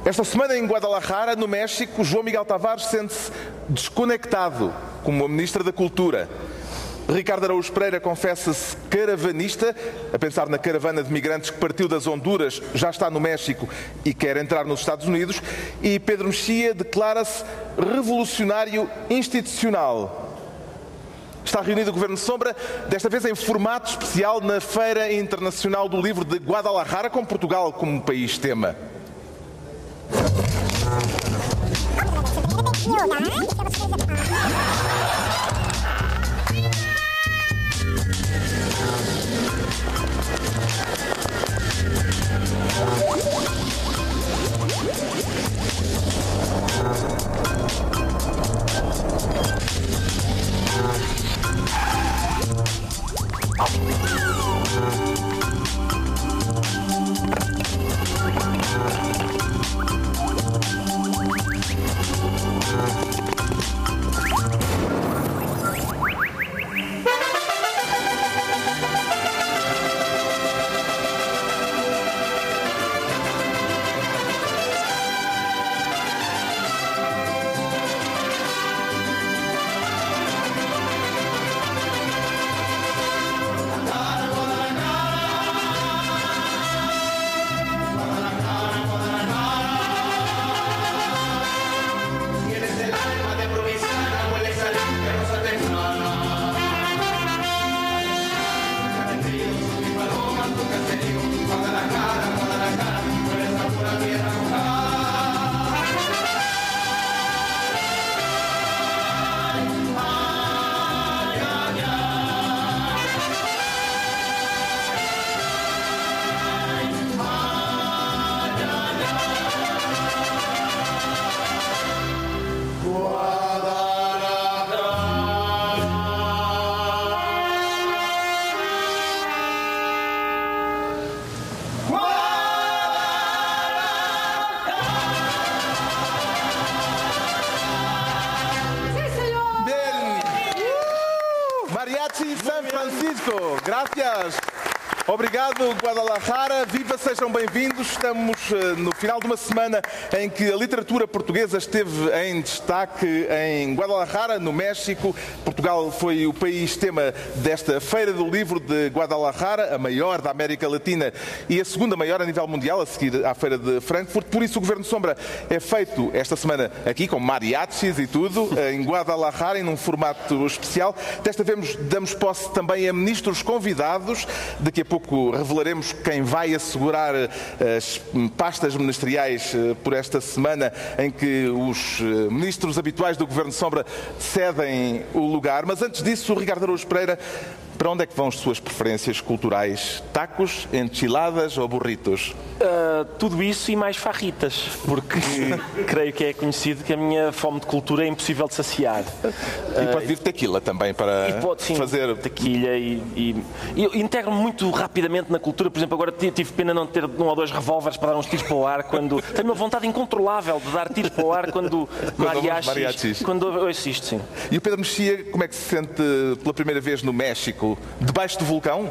Esta semana em Guadalajara, no México, João Miguel Tavares sente-se desconectado como a Ministra da Cultura. Ricardo Araújo Pereira confessa-se caravanista, a pensar na caravana de migrantes que partiu das Honduras, já está no México e quer entrar nos Estados Unidos. E Pedro Mexia declara-se revolucionário institucional. Está reunido o Governo Sombra, desta vez em formato especial na Feira Internacional do Livro de Guadalajara, com Portugal como país tema. Mariachi San Francisco, gracias. Obrigado, Guadalajara. Viva, sejam bem-vindos. Estamos no final de uma semana em que a literatura portuguesa esteve em destaque em Guadalajara, no México. Portugal foi o país tema desta Feira do Livro de Guadalajara, a maior da América Latina e a segunda maior a nível mundial, a seguir à Feira de Frankfurt. Por isso o Governo Sombra é feito esta semana aqui, com mariachis e tudo, em Guadalajara, em um formato especial. Desta vez damos posse também a ministros convidados. Daqui a pouco revelaremos quem vai assegurar as pastas ministeriais por esta semana em que os ministros habituais do Governo Sombra cedem o lugar. Mas antes disso, o Ricardo Araújo Pereira, para onde é que vão as suas preferências culturais? Tacos, enchiladas ou burritos? Tudo isso e mais farritas, porque creio que é conhecido que a minha fome de cultura é impossível de saciar. E pode vir tequila também para fazer... tequila e integro-me muito rapidamente na cultura. Por exemplo, agora tive pena não ter um ou dois revólveres para dar uns tiros para o ar quando... Tenho uma vontade incontrolável de dar tiros para o ar quando mariachis. Quando eu assisto, sim. E o Pedro Mexia, como é que se sente pela primeira vez no México? Debaixo do vulcão?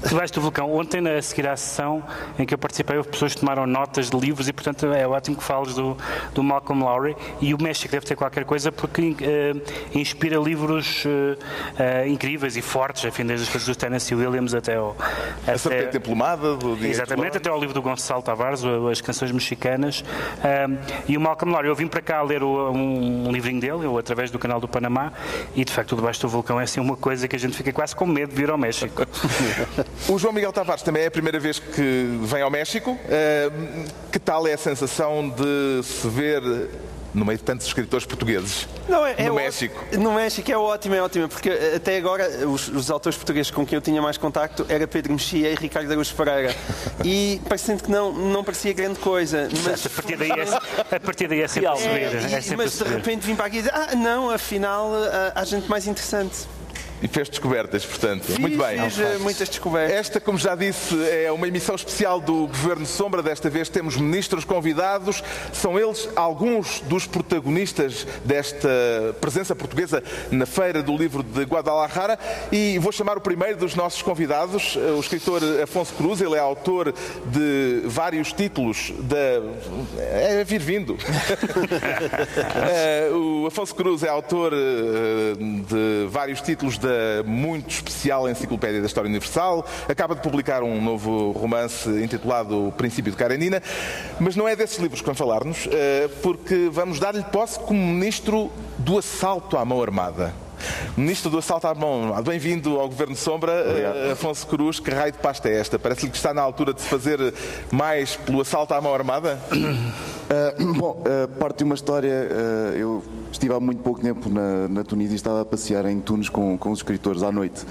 Debaixo do vulcão. Ontem, a seguir à sessão em que eu participei, houve pessoas que tomaram notas de livros e, portanto, é ótimo que fales do Malcolm Lowry. E o México deve ter qualquer coisa porque inspira livros incríveis e fortes, enfim, desde as coisas do Tennessee Williams até ao... A Serpente Emplumada do Diego. Exatamente, até ao livro do Gonçalo Tavares, as canções mexicanas. E o Malcolm Lowry, eu vim para cá ler um livrinho dele, eu, através do canal do Panamá, e de facto o Debaixo do Vulcão é assim uma coisa que a gente fica quase com medo de vir ao México. O João Miguel Tavares também é a primeira vez que vem ao México. Que tal é a sensação de se ver no meio de tantos escritores portugueses no México? No México é ótimo, porque até agora os autores portugueses com quem eu tinha mais contacto era Pedro Mexia e Ricardo Araújo Pereira. E parecendo que não parecia grande coisa. Mas a partir daí é sempre a subir. Mas de repente vim para aqui e dizer, não, afinal há gente mais interessante. E fez descobertas, portanto. Muito bem. Fiz muitas descobertas. Esta, como já disse, é uma emissão especial do Governo Sombra. Desta vez temos ministros convidados. São eles alguns dos protagonistas desta presença portuguesa na Feira do Livro de Guadalajara. E vou chamar o primeiro dos nossos convidados, o escritor Afonso Cruz. Ele é autor de vários títulos É vir vindo. O Afonso Cruz é autor de vários títulos da muito especial Enciclopédia da História Universal. Acaba de publicar um novo romance intitulado O Princípio de Karenina. Mas não é desses livros que vamos falar-nos, porque vamos dar-lhe posse como Ministro do Assalto à Mão Armada. Ministro do Assalto à Mão Armada. Bem-vindo ao Governo Sombra. Afonso Cruz. Que raio de pasta é esta? Parece-lhe que está na altura de se fazer mais pelo assalto à mão armada? Parte de uma história. Eu estive há muito pouco tempo na Tunísia e estava a passear em Tunis com os escritores à noite.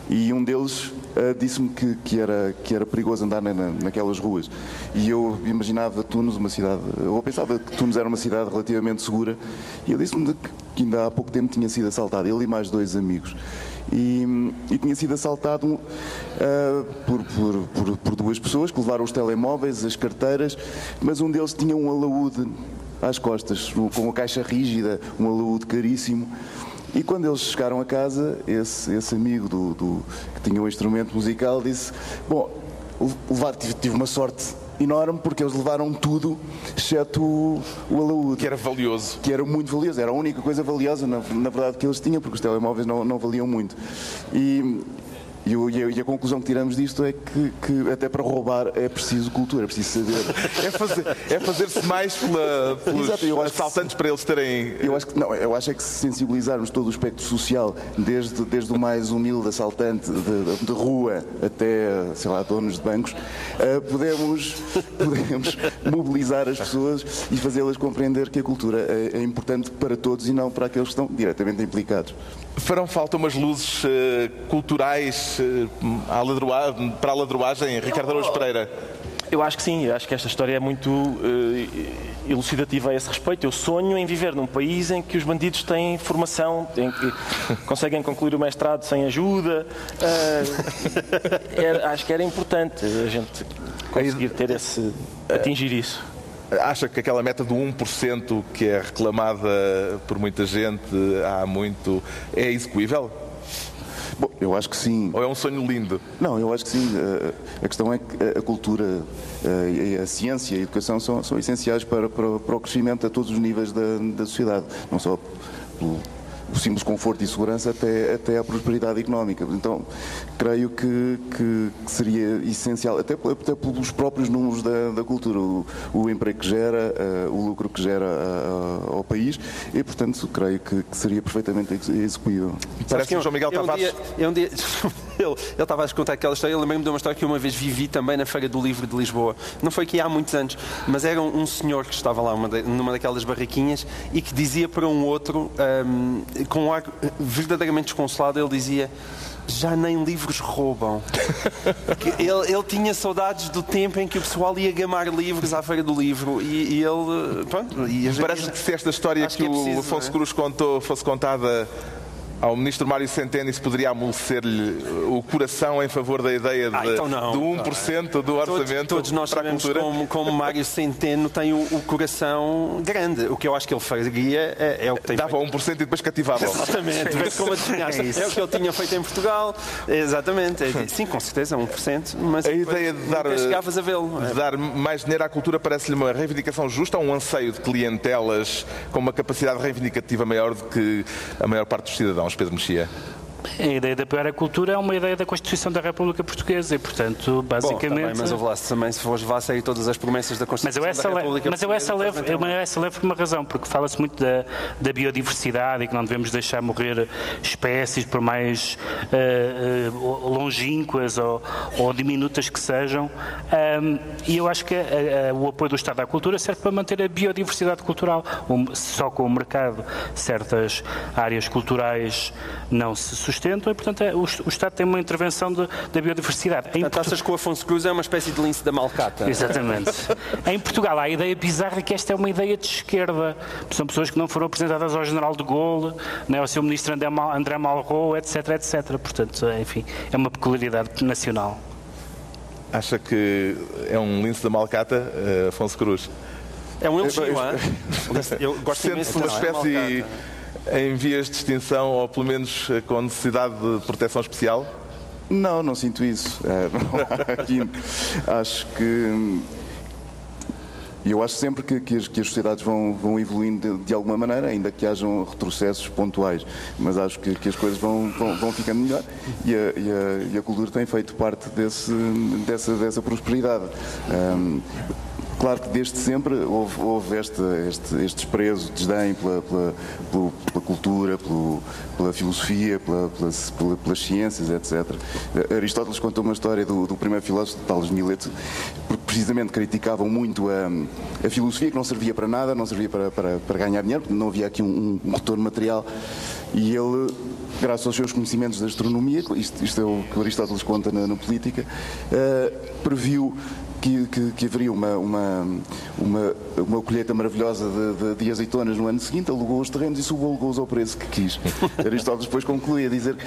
E um deles disse-me que era perigoso andar naquelas ruas. E eu imaginava Tunis uma cidade... Eu pensava que Tunis era uma cidade relativamente segura. E ele disse-me que ainda há pouco tempo tinha sido assaltado, ele e mais 2 amigos. E tinha sido assaltado por 2 pessoas que levaram os telemóveis, as carteiras, mas um deles tinha um alaúde às costas, com uma caixa rígida, um alaúde caríssimo. E quando eles chegaram a casa, esse amigo que tinha um instrumento musical disse: tive uma sorte enorme, porque eles levaram tudo, exceto o alaúde. Que era valioso. Que era muito valioso, era a única coisa valiosa, na verdade, que eles tinham, porque os telemóveis não valiam muito. E a conclusão que tiramos disto é que até para roubar é preciso cultura, é preciso saber. É fazer-se mais pelos assaltantes para eles terem... Eu acho que se sensibilizarmos todo o espectro social, desde o mais humilde assaltante de rua até, sei lá, donos de bancos, podemos mobilizar as pessoas e fazê-las compreender que a cultura é importante para todos e não para aqueles que estão diretamente implicados. Farão falta umas luzes culturais para a ladroagem, Ricardo Araújo Pereira? Eu acho que sim, eu acho que esta história é muito elucidativa a esse respeito. Eu sonho em viver num país em que os bandidos têm formação, em que conseguem concluir o mestrado sem ajuda. Acho que era importante a gente conseguir atingir isso. Acha que aquela meta do 1% que é reclamada por muita gente há muito é execuível? Bom, eu acho que sim. Ou é um sonho lindo? Não, eu acho que sim. A questão é que a cultura, a ciência e a educação são essenciais para o crescimento a todos os níveis da sociedade. Não só o simples conforto e segurança até à prosperidade económica. Então, creio que seria essencial, até pelos próprios números da cultura, o emprego que gera, o lucro que gera ao país, e, portanto, creio que seria perfeitamente execuível. Parece que o João Miguel Tavares... Ele estava a contar aquela história. Eu lembrei-me de uma história que eu uma vez vivi também na Feira do Livro de Lisboa. Não foi aqui há muitos anos, mas era um senhor que estava lá numa daquelas barraquinhas e que dizia para um outro, com um ar verdadeiramente desconsolado, ele dizia: já nem livros roubam. Ele tinha saudades do tempo em que o pessoal ia gamar livros à Feira do Livro e ele... Pronto, parece que se esta história que o Afonso Cruz contou fosse contada ao ministro Mário Centeno, isso poderia amolecer-lhe o coração em favor da ideia do 1% do orçamento todos nós para a cultura. Como Mário Centeno tem o coração grande. O que eu acho que ele faria é o que tem Dava feito. 1% e depois cativava. Exatamente. Mas como adivinhaste, é o que ele tinha feito em Portugal. Exatamente. Sim, com certeza, 1%. Mas a ideia de chegavas a vê-lo. De dar mais dinheiro à cultura parece-lhe uma reivindicação justa ou um anseio de clientelas com uma capacidade reivindicativa maior do que a maior parte dos cidadãos? Pedro Mexia. A ideia de apoiar a cultura é uma ideia da Constituição da República Portuguesa e, portanto, basicamente... Bom, tá bem, mas houve lá também, se fores lá sair todas as promessas da Constituição da República Portuguesa... Mas eu essa levo por uma razão, porque fala-se muito da biodiversidade e que não devemos deixar morrer espécies, por mais longínquas ou diminutas que sejam, e eu acho que o apoio do Estado à cultura serve para manter a biodiversidade cultural. Só com o mercado certas áreas culturais não se sustentam, sustentam e, portanto, o Estado tem uma intervenção da biodiversidade. Portanto, achas que o Afonso Cruz é uma espécie de lince da Malcata? Exatamente. Em Portugal há a ideia bizarra que esta é uma ideia de esquerda. São pessoas que não foram apresentadas ao General de Gaulle, né, ao seu ministro André Malraux, etc, etc. Portanto, enfim, é uma peculiaridade nacional. Acha que é um lince da Malcata, Afonso Cruz? É um elogio, eu gosto imenso. Sente-se uma espécie em vias de extinção, ou pelo menos com necessidade de proteção especial? Não sinto isso. Acho que... Eu acho sempre que as sociedades vão evoluindo de alguma maneira, ainda que hajam retrocessos pontuais, mas acho que as coisas vão ficando melhor e a cultura tem feito parte dessa prosperidade. Claro que desde sempre houve este desprezo, desdém pela cultura, pela filosofia, pelas ciências, etc. Aristóteles contou uma história do primeiro filósofo, Tales de Mileto, porque precisamente criticavam muito a filosofia, que não servia para nada, não servia para ganhar dinheiro, porque não havia aqui um retorno material. E ele, graças aos seus conhecimentos de astronomia, isto é o que Aristóteles conta na Política, previu que haveria uma colheita maravilhosa de azeitonas no ano seguinte, alugou os terrenos e subalugou-os ao preço que quis. Aristóteles depois conclui a dizer que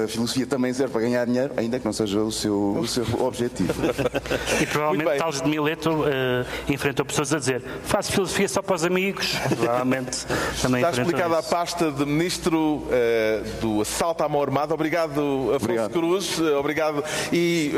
a filosofia também serve para ganhar dinheiro, ainda que não seja o seu objetivo. E provavelmente Tales de Mileto enfrentou pessoas a dizer: faço filosofia só para os amigos. Provavelmente também está explicada a pasta de Ministro do Assalto à Mão Armada. Obrigado, Afonso Cruz. Obrigado. E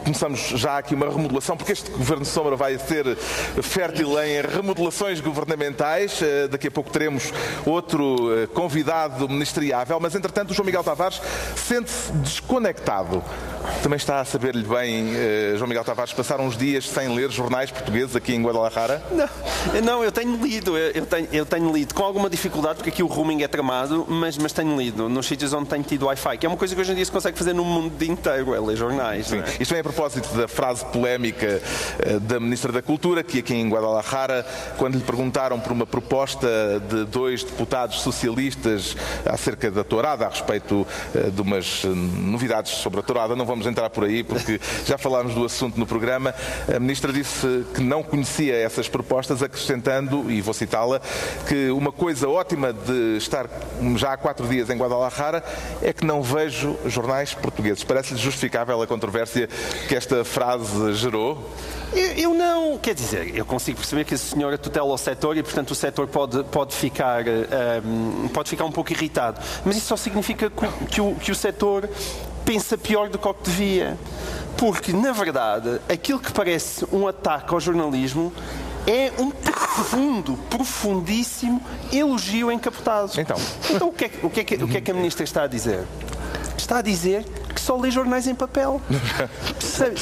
começamos já aqui uma remodelação, porque este Governo de Sombra vai ser fértil em remodelações governamentais. Daqui a pouco teremos outro convidado ministeriável, mas entretanto o João Miguel Tavares sente-se desconectado. Também está a saber-lhe bem, João Miguel Tavares, passar uns dias sem ler jornais portugueses aqui em Guadalajara? Não, eu tenho lido. Eu tenho lido com alguma dificuldade, porque aqui o roaming é tramado, mas tenho lido nos sítios onde tenho tido Wi-Fi, que é uma coisa que hoje em dia se consegue fazer no mundo inteiro, é ler jornais. Sim. Isto é a propósito da frase polémica da Ministra da Cultura, que aqui em Guadalajara, quando lhe perguntaram por uma proposta de 2 deputados socialistas acerca da tourada, a respeito de umas novidades sobre a tourada, não vamos entrar por aí porque já falámos do assunto no programa, a Ministra disse que não conhecia essas propostas, acrescentando, e vou citá-la, que uma coisa ótima de estar já há 4 dias em Guadalajara é que não vejo jornais portugueses. Parece-lhe justificável a controvérsia que esta frase gerou? Eu não, quer dizer, eu consigo perceber que a senhora tutela o setor e, portanto, o setor pode ficar um pouco irritado. Mas isso só significa que o setor pensa pior do que o que devia. Porque, na verdade, aquilo que parece um ataque ao jornalismo é um profundíssimo elogio encapotado. Então o que é que a Ministra está a dizer? Está a dizer que só lê jornais em papel.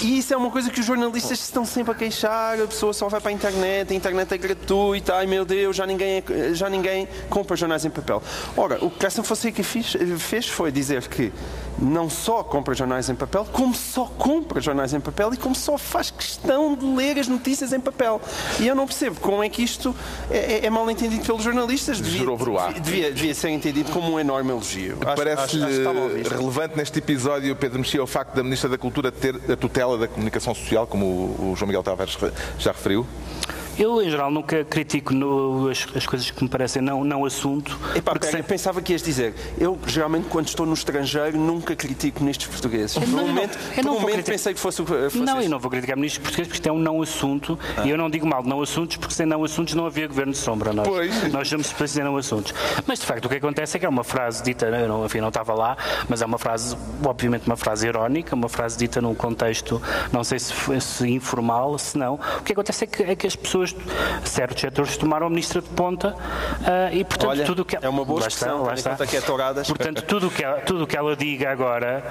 E isso é uma coisa que os jornalistas estão sempre a queixar. A pessoa só vai para a internet é gratuita, ai meu Deus, já ninguém compra jornais em papel. Ora, o que Cássio Fonseca fez foi dizer que não só compra jornais em papel, como só compra jornais em papel e como só faz questão de ler as notícias em papel. E eu não percebo como é que isto é mal entendido pelos jornalistas. Devia ser entendido como um enorme elogio. Parece-lhe relevante neste episódio, Pedro Mexia, o facto da Ministra da Cultura ter a tutela da comunicação social, como o João Miguel Tavares já referiu? Eu, em geral, nunca critico as coisas que me parecem não assunto. Eu pensava que ias dizer, eu geralmente quando estou no estrangeiro nunca critico ministros portugueses. Por um momento pensei que fosse Não, eu não vou criticar ministros portugueses porque isto é um não assunto e eu não digo mal de não assuntos porque sem não assuntos não havia governo de sombra. Nós somos espécies de não assuntos. Mas de facto o que acontece é que é uma frase dita, eu não estava lá, mas é uma frase, obviamente uma frase irónica, uma frase dita num contexto, não sei se informal, se não. O que acontece é que as pessoas, certos setores, tomaram a ministra de ponta e, portanto, olha, tudo o que é uma boa expressão, que é touradas. Portanto, tudo o que ela diga agora,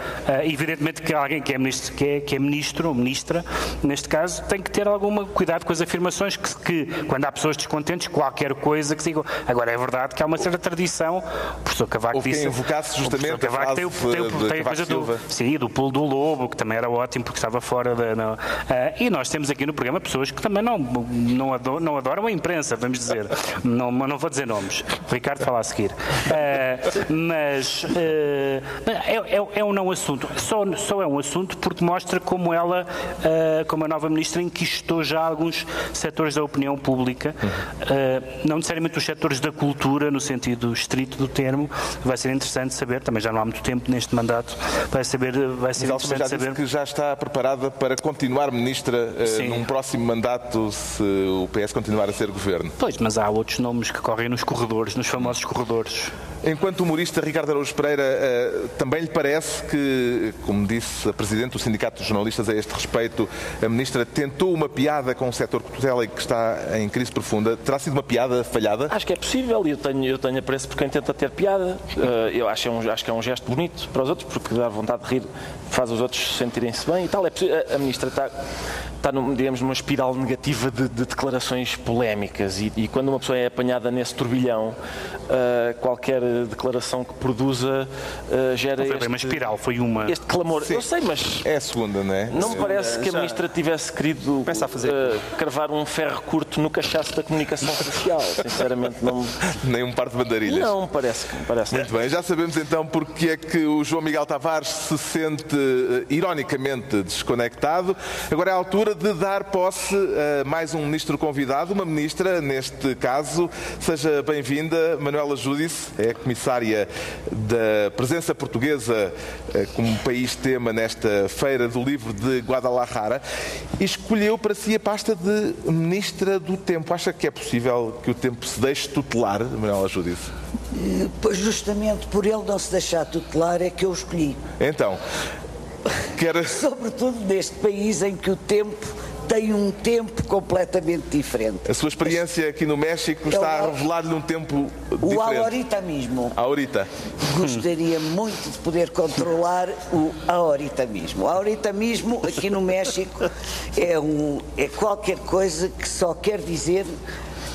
evidentemente que alguém que é ministro ou ministra, neste caso, tem que ter algum cuidado com as afirmações que quando há pessoas descontentes, qualquer coisa que se diga. Agora, é verdade que há uma certa tradição, o professor Cavaco disse... quem invocasse justamente a frase tem a coisa do pulo do lobo, que também era ótimo porque estava fora e nós temos aqui no programa pessoas que também não não adoram a imprensa, vamos dizer. Não vou dizer nomes. O Ricardo fala a seguir. Mas é um não assunto. Só é um assunto porque mostra como ela, como a nova ministra, enquistou já alguns setores da opinião pública, não necessariamente os setores da cultura, no sentido estrito do termo. Vai ser interessante saber, também já não há muito tempo neste mandato, vai ser interessante saber. Que já está preparada para continuar ministra num próximo mandato, se o PS continuar a ser governo. Pois, mas há outros nomes que correm nos corredores, nos famosos corredores. Enquanto humorista, Ricardo Araújo Pereira, também lhe parece que, como disse a Presidente do Sindicato dos Jornalistas a este respeito, a Ministra tentou uma piada com o setor cultural e que está em crise profunda. Terá sido uma piada falhada? Acho que é possível e eu tenho apreço por quem tenta ter piada. Eu acho que é um gesto bonito para os outros, porque dá vontade de rir, faz os outros sentirem-se bem e tal. A Ministra está digamos, numa espiral negativa de declarações polémicas e quando uma pessoa é apanhada nesse turbilhão, qualquer declaração que produza gera não foi bem uma espiral, foi uma... este clamor. Sim. Eu sei, mas... É a segunda, não é? Não me parece que a Ministra tivesse querido cravar um ferro curto no cachaço da comunicação social. Sinceramente, não... Nem um par de bandarilhas. Não, parece. Muito bem, já sabemos então porque é que o João Miguel Tavares se sente ironicamente desconectado. Agora é a altura de dar posse a mais um ministro convidado, uma ministra, neste caso. Seja bem-vinda, Manuela Judice, é a comissária da presença portuguesa como país tema nesta Feira do Livro de Guadalajara e escolheu para si a pasta de Ministra do Tempo. Acha que é possível que o tempo se deixe tutelar, Manuela Judice? Pois justamente por ele não se deixar tutelar é que eu escolhi. Então, sobretudo neste país em que o tempo tem um tempo completamente diferente. A sua experiência aqui no México está a revelar-lhe um tempo diferente. O ahorita mesmo. Ahorita. Gostaria muito de poder controlar o ahorita mesmo. O ahorita mesmo aqui no México é qualquer coisa que só quer dizer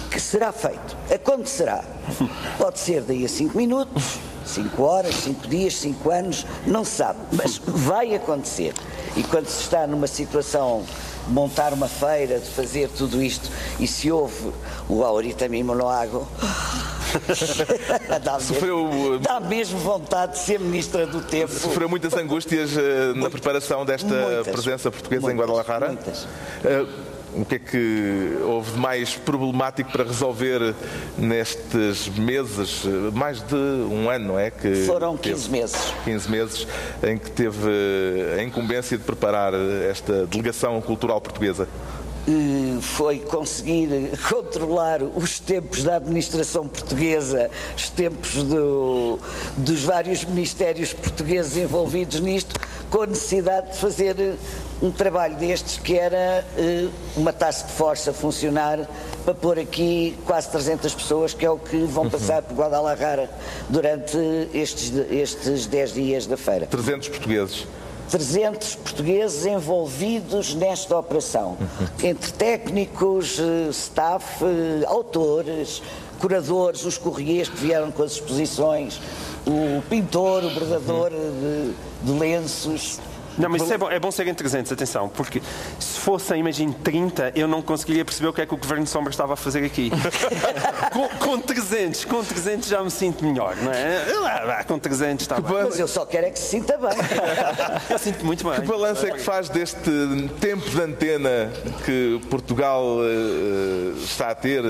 que será feito. Acontecerá. Pode ser daí a 5 minutos, 5 horas, 5 dias, 5 anos, não se sabe, mas vai acontecer. E quando se está numa situação de montar uma feira, de fazer tudo isto, e se houve o ahorita mesmo no lago, dá mesmo vontade de ser Ministra do Tempo. Sofreu muitas angústias na preparação desta presença portuguesa em Guadalajara? Muitas. O que é que houve de mais problemático para resolver nestes meses, mais de um ano, não é? Que foram 15 meses. 15 meses em que teve a incumbência de preparar esta delegação cultural portuguesa. Foi conseguir controlar os tempos da administração portuguesa, os tempos dos vários ministérios portugueses envolvidos nisto, com a necessidade de fazer um trabalho destes que era uma task force a funcionar para pôr aqui quase 300 pessoas, que é o que vão passar por Guadalajara durante estes 10 dias da feira. 300 portugueses. 300 portugueses envolvidos nesta operação, entre técnicos, staff, autores, curadores, os correios que vieram com as exposições, o pintor, o bordador de lenços. Não, mas isso é bom serem 300, atenção, porque se fossem, imagine, 30, eu não conseguiria perceber o que é que o Governo de Sombra estava a fazer aqui. com 300 já me sinto melhor, não é? Com 300 está bem. Mas eu só quero é que se sinta bem. Eu sinto muito bem. Que balanço é que faz deste tempo de antena que Portugal está a ter,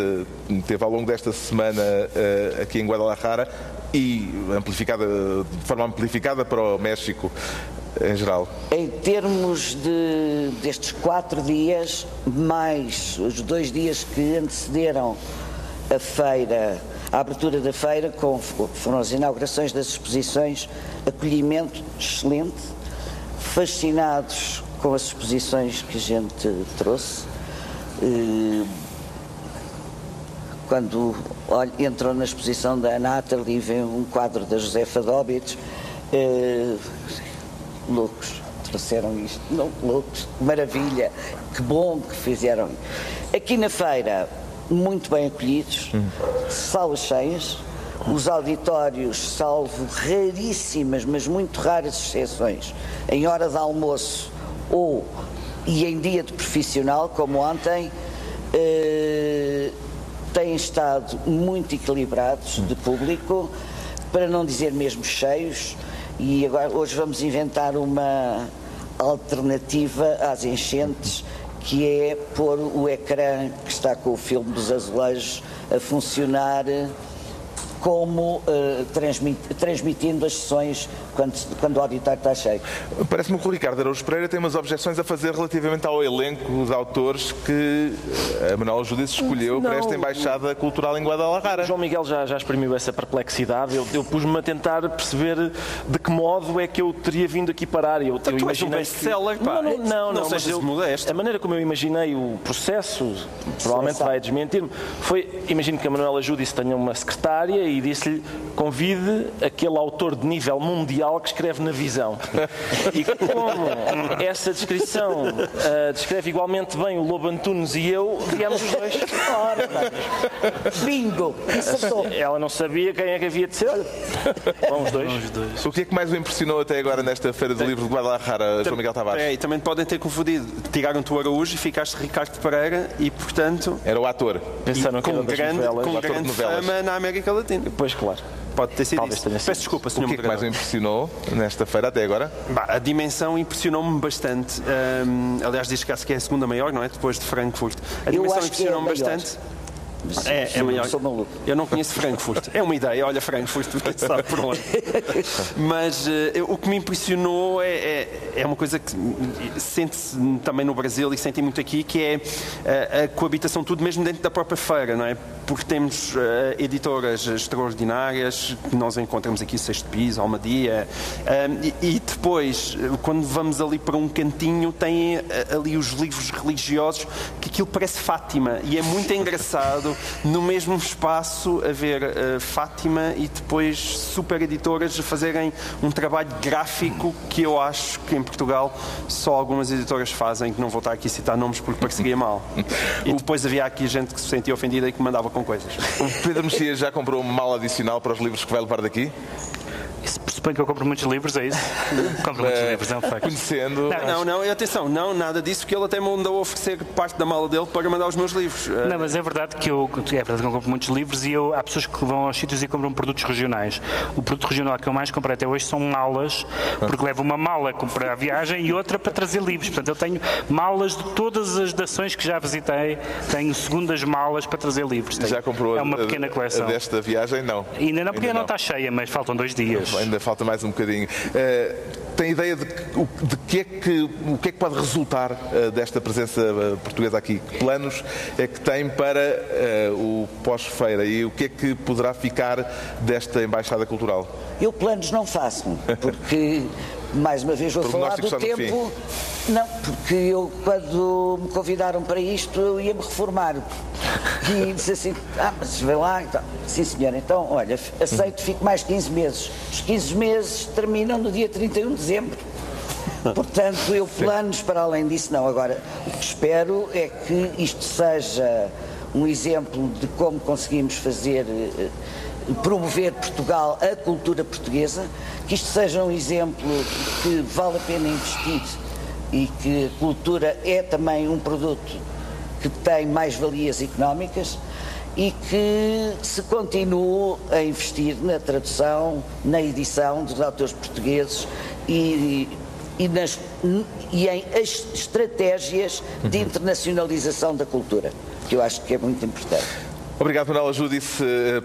teve ao longo desta semana aqui em Guadalajara e de forma amplificada para o México? Em geral? Em termos destes 4 dias, mais os 2 dias que antecederam a feira, a abertura da feira, foram as inaugurações das exposições, acolhimento excelente, fascinados com as exposições que a gente trouxe. Quando entram na exposição da Nathalie e vêem um quadro da Josefa Dobitz, loucos, trouxeram isto, não, loucos, maravilha, que bom que fizeram. Aqui na feira, muito bem acolhidos, salas cheias, os auditórios, salvo raríssimas, mas muito raras exceções, em hora de almoço e em dia de profissional, como ontem, têm estado muito equilibrados de público, para não dizer mesmo cheios, e agora hoje vamos inventar uma alternativa às enchentes, que é pôr o ecrã que está com o filme dos azulejos a funcionar como transmitindo as sessões quando o auditório está cheio. Parece-me que o Ricardo Araújo Pereira tem umas objeções a fazer relativamente ao elenco de autores que a Manuela Judice escolheu para esta Embaixada Cultural em Guadalajara. João Miguel já exprimiu essa perplexidade. Eu pus-me a tentar perceber de que modo é que eu teria vindo aqui parar. Eu imaginei não sejas modesto. A maneira como eu imaginei o processo, provavelmente vai desmentir-me, foi, imagino que a Manuela Judice tenha uma secretária e disse-lhe: convide aquele autor de nível mundial que escreve na Visão. E como essa descrição descreve igualmente bem o Lobo Antunes e eu, viemos os dois. Ora, bingo! Acertou. Ela não sabia quem é que havia de ser. Vamos os dois. O que é que mais o impressionou até agora nesta Feira do Livro de Guadalajara, João Miguel Tavares? Também podem ter confundido. Tiraram-te o Araújo e ficaste Ricardo Pereira e, portanto... Era o ator. Pensaram que com grande fama na América Latina. Pois, claro. Pode ter sido Talvez isso. tenha sido. Peço desculpa, Sr. O que é que mais o impressionou nesta feira até agora? A dimensão impressionou-me bastante. Aliás, diz que é a segunda maior, não é? Depois de Frankfurt. A dimensão impressionou-me bastante. É maior. Eu não conheço Frankfurt. É uma ideia, olha Frankfurt, porque sabe por onde. Mas o que me impressionou é uma coisa que sente-se também no Brasil e sente muito aqui, que é a coabitação, tudo mesmo dentro da própria feira, não é? Porque temos editoras extraordinárias, que nós encontramos aqui, Sexto Piso, Almadia, e depois, quando vamos ali para um cantinho, tem ali os livros religiosos, que aquilo parece Fátima, e é muito engraçado no mesmo espaço haver Fátima e depois super editoras a fazerem um trabalho gráfico que eu acho que em Portugal só algumas editoras fazem, que não vou estar aqui a citar nomes porque pareceria mal. E depois havia aqui gente que se sentia ofendida e que mandava com coisas. O Pedro Mexia já comprou uma mala adicional para os livros que vai levar daqui? Isso pressupõe que eu compro muitos livros, é isso? Compro muitos livros, é um facto. Conhecendo... Não, atenção, nada disso, que ele até me mandou a oferecer parte da mala dele para mandar os meus livros. Não, mas é verdade que eu compro muitos livros e há pessoas que vão aos sítios e compram produtos regionais. O produto regional que eu mais comprei até hoje são malas, porque levo uma mala para a viagem e outra para trazer livros. Portanto, eu tenho malas de todas as nações que já visitei, tenho segundas malas para trazer livros. Já comprou uma pequena coleção. Desta viagem? Não. Ainda não, porque não está cheia, mas faltam 2 dias. Ainda falta mais um bocadinho. Tem ideia de o que é que pode resultar desta presença portuguesa aqui? Que planos é que tem para o pós-feira e o que é que poderá ficar desta Embaixada Cultural? Eu planos não faço, porque, mais uma vez, vou falar do tempo. Não, porque eu, quando me convidaram para isto, eu ia-me reformar. E disse assim: mas vem lá. Então, sim, senhora, então, olha, aceito, fico mais 15 meses. Os 15 meses terminam no dia 31 de dezembro. Portanto, eu planos para além disso não. Agora, o que espero é que isto seja um exemplo de como conseguimos promover Portugal, a cultura portuguesa, que isto seja um exemplo que vale a pena investir e que a cultura é também um produto que tem mais-valias económicas e que se continue a investir na tradução, na edição dos autores portugueses e em estratégias de internacionalização da cultura, que eu acho que é muito importante. Obrigado, Manuela Judice,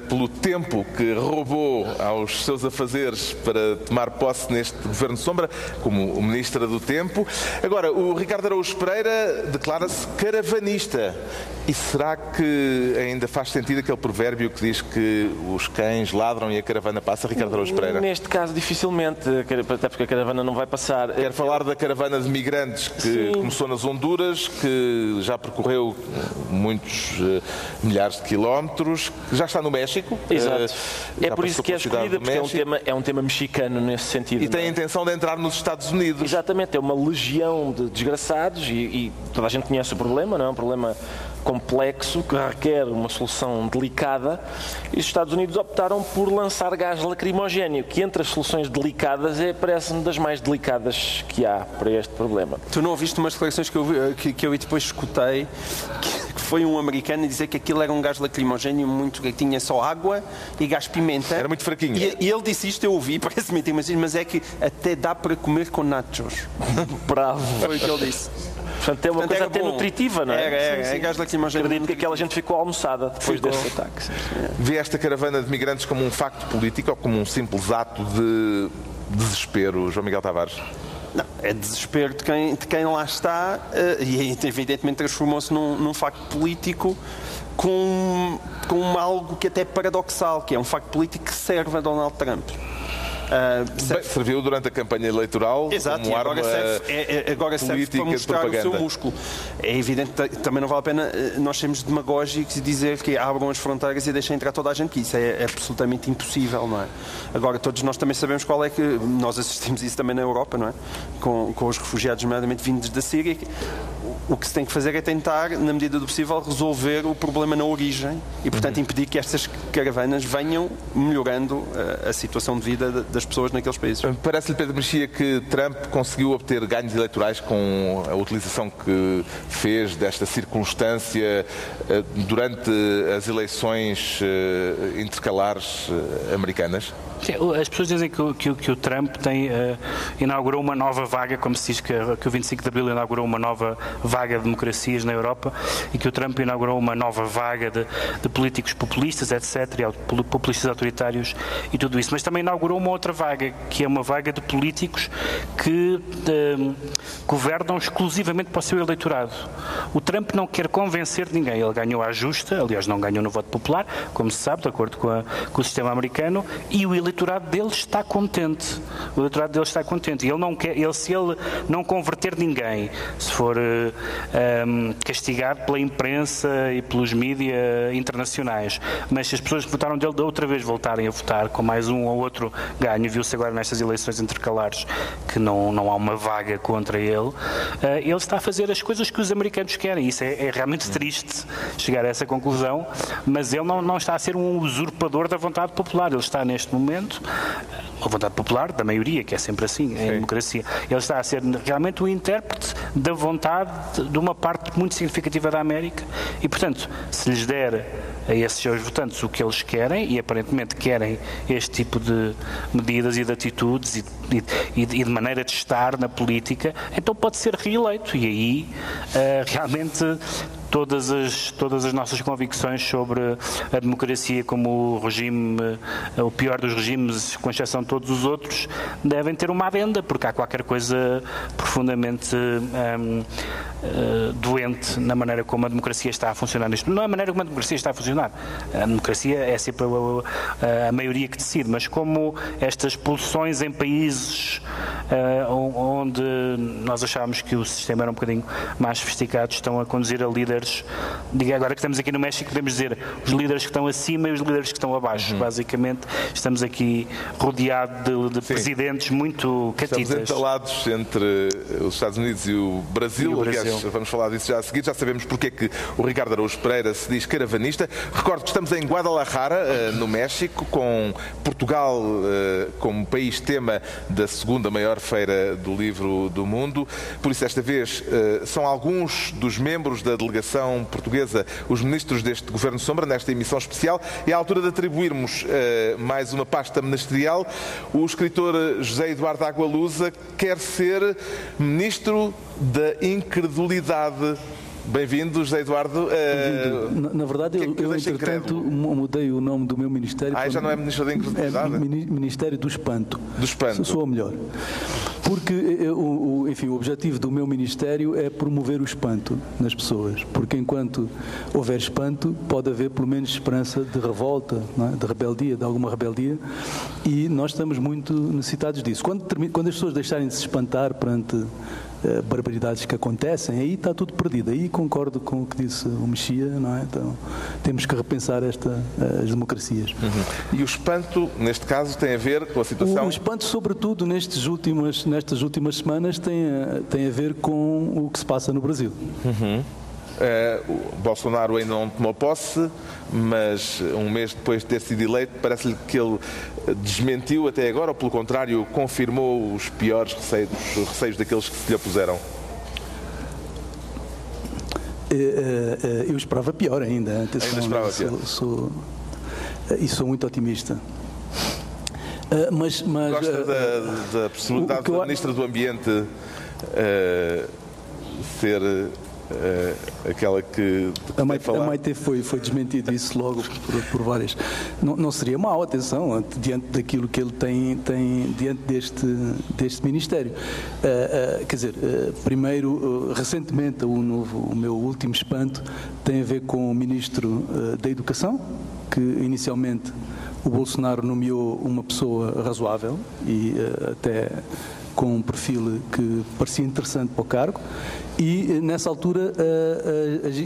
pelo tempo que roubou aos seus afazeres para tomar posse neste Governo Sombra, como Ministra do Tempo. Agora, o Ricardo Araújo Pereira declara-se caravanista. E será que ainda faz sentido aquele provérbio que diz que os cães ladram e a caravana passa, Ricardo Araújo Pereira? Neste caso, dificilmente, até porque a caravana não vai passar. Quero falar da caravana de migrantes que começou nas Honduras, que já percorreu muitos milhares de quilómetros, que já está no México. Exato. É por isso que é escolhida, porque é um tema mexicano nesse sentido. E tem a intenção de entrar nos Estados Unidos. Exatamente, é uma legião de desgraçados e toda a gente conhece o problema, não é um problema complexo, que requer uma solução delicada, e os Estados Unidos optaram por lançar gás lacrimogéneo, que entre as soluções delicadas parece-me das mais delicadas que há para este problema. Tu não ouviste umas declarações que eu vi depois escutei, que foi um americano a dizer que aquilo era um gás lacrimogéneo muito, que tinha só água e gás pimenta. Era muito fraquinho. E ele disse isto, eu ouvi, parece mentira, mas é que até dá para comer com nachos. Bravo. Foi o que ele disse. Portanto, é uma coisa até nutritiva, não é? É gás lacrimogéneo. Acredito que aquela gente ficou almoçada depois deste ataque. Vê esta caravana de migrantes como um facto político ou como um simples ato de desespero, João Miguel Tavares? Não, é desespero de quem lá está e evidentemente transformou-se num facto político com algo que até é paradoxal, que é um facto político que serve a Donald Trump. Serviu durante a campanha eleitoral. Exato, como arma agora serve para mostrar o seu músculo. É evidente que também não vale a pena nós sermos demagógicos e dizer que abram as fronteiras e deixem entrar toda a gente, que isso é absolutamente impossível, não é? Agora, todos nós também sabemos qual é que... Nós assistimos isso também na Europa, não é? Com os refugiados, nomeadamente vindos da Síria. O que se tem que fazer é tentar, na medida do possível, resolver o problema na origem e, portanto, impedir que estas caravanas venham melhorando a situação de vida das pessoas naqueles países. Parece-lhe, Pedro Mexia, que Trump conseguiu obter ganhos eleitorais com a utilização que fez desta circunstância durante as eleições intercalares americanas? As pessoas dizem que o Trump inaugurou uma nova vaga, como se diz que o 25 de Abril inaugurou uma nova vaga de democracias na Europa e que o Trump inaugurou uma nova vaga de políticos populistas, etc., populistas autoritários e tudo isso. Mas também inaugurou uma outra vaga, que é uma vaga de políticos que governam exclusivamente para o seu eleitorado. O Trump não quer convencer ninguém. Ele ganhou à justa, aliás, não ganhou no voto popular, como se sabe, de acordo com o sistema americano, e o eleitorado dele está contente. O eleitorado dele está contente. Ele não quer, se ele não converter ninguém, se for castigado pela imprensa e pelos mídias internacionais, mas se as pessoas que votaram dele da outra vez voltarem a votar com mais um ou outro ganho, viu-se agora nestas eleições intercalares que não há uma vaga contra ele, ele está a fazer as coisas que os americanos querem. Isso é realmente triste chegar a essa conclusão, mas ele não está a ser um usurpador da vontade popular. Ele está neste momento, a vontade popular da maioria, que é sempre assim em democracia, ele está a ser realmente o intérprete da vontade de uma parte muito significativa da América e, portanto, se lhes der a esses seus votantes o que eles querem, e aparentemente querem este tipo de medidas e de atitudes e de maneira de estar na política, então pode ser reeleito. E aí realmente todas as nossas convicções sobre a democracia como o regime, o pior dos regimes, com exceção de todos os outros, devem ter uma adenda, porque há qualquer coisa profundamente doente na maneira como a democracia está a funcionar neste momento. Não é a maneira como a democracia está a funcionar. A democracia é sempre a maioria que decide, mas como estas pulsões em países onde nós achávamos que o sistema era um bocadinho mais sofisticado, estão a conduzir a líderes, agora que estamos aqui no México, podemos dizer os líderes que estão acima e os líderes que estão abaixo. Basicamente, estamos aqui rodeados de presidentes muito catitas. Estamos entalados entre os Estados Unidos e o Brasil. Aliás, vamos falar disso já a seguir. Já sabemos porque é que o Ricardo Araújo Pereira se diz caravanista. Recordo que estamos em Guadalajara, no México, com Portugal como país tema da segunda maior feira do livro do mundo. Por isso, esta vez, são alguns dos membros da delegação portuguesa, os ministros deste Governo Sombra, nesta emissão especial. E à altura de atribuirmos mais uma pasta ministerial, o escritor José Eduardo Agualusa quer ser ministro da incredulidade. Bem-vindo, José Eduardo. Na verdade, eu entretanto, mudei o nome do meu ministério. Já não é Ministro da Incredulidade? É Ministério do Espanto. Do Espanto. Sou a melhor. Porque, enfim, o objetivo do meu ministério é promover o espanto nas pessoas. Porque enquanto houver espanto, pode haver pelo menos esperança de revolta, não é? De rebeldia, de alguma rebeldia. E nós estamos muito necessitados disso. Quando as pessoas deixarem de se espantar perante barbaridades que acontecem, aí está tudo perdido. Aí concordo com o que disse o Mexia, não é? Então temos que repensar as democracias. E o espanto, neste caso, tem a ver com a situação... O espanto, sobretudo, nestas últimas semanas, tem a ver com o que se passa no Brasil. O Bolsonaro ainda não tomou posse, mas um mês depois de ter sido eleito, parece-lhe que ele desmentiu até agora, ou pelo contrário, confirmou os piores receios daqueles que se lhe opuseram? Eu esperava pior ainda. Atenção, sou muito otimista. Mas gosta da personalidade da Ministra do Ambiente ser aquela que a Maite foi desmentido isso logo por várias. Não seria mau, atenção, diante daquilo que ele tem diante deste Ministério. Quer dizer, primeiro, recentemente, o meu último espanto tem a ver com o Ministro da Educação, que inicialmente o Bolsonaro nomeou uma pessoa razoável e até com um perfil que parecia interessante para o cargo, e nessa altura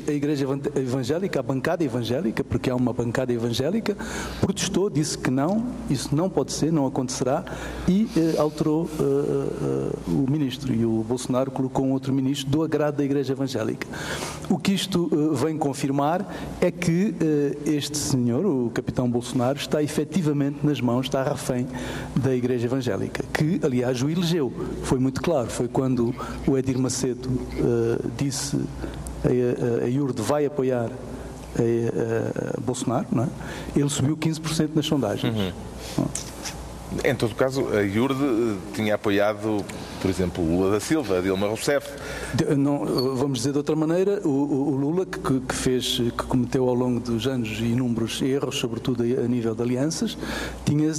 a Igreja Evangélica, a bancada evangélica, porque há uma bancada evangélica, protestou, disse que não, isso não pode ser, não acontecerá, e alterou o ministro, e o Bolsonaro colocou um outro ministro do agrado da Igreja Evangélica. O que isto vem confirmar é que este senhor, o capitão Bolsonaro, está efetivamente nas mãos, está refém da Igreja Evangélica, que aliás o elegeu. Foi muito claro, foi quando o Edir Macedo disse a IURD vai apoiar Bolsonaro, não é? Ele subiu 15% nas sondagens. Em todo caso, a IURD tinha apoiado, por exemplo, o Lula da Silva, Dilma Rousseff. Vamos dizer de outra maneira, o Lula, que cometeu ao longo dos anos inúmeros erros, sobretudo a nível de alianças, tinha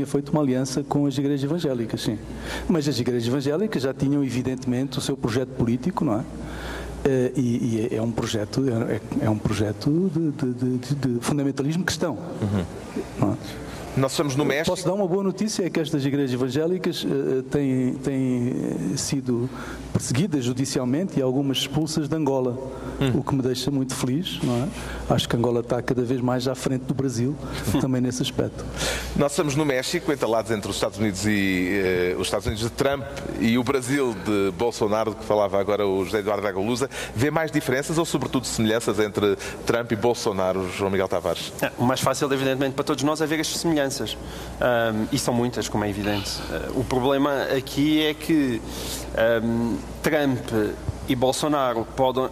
feito uma aliança com as igrejas evangélicas, sim. Mas as igrejas evangélicas já tinham, evidentemente, o seu projeto político, não é? E é um projeto de fundamentalismo cristão. Não é? Nós estamos no México. Posso dar uma boa notícia, é que estas igrejas evangélicas têm sido perseguidas judicialmente e algumas expulsas de Angola, o que me deixa muito feliz, não é? Acho que Angola está cada vez mais à frente do Brasil, também nesse aspecto. Nós estamos no México, entalados entre os Estados Unidos os Estados Unidos de Trump e o Brasil de Bolsonaro, que falava agora o José Eduardo Agolusa. Vê mais diferenças ou, sobretudo, semelhanças entre Trump e Bolsonaro, João Miguel Tavares? O mais fácil, evidentemente, para todos nós é ver as semelhanças. E são muitas, como é evidente. O problema aqui é que Trump e Bolsonaro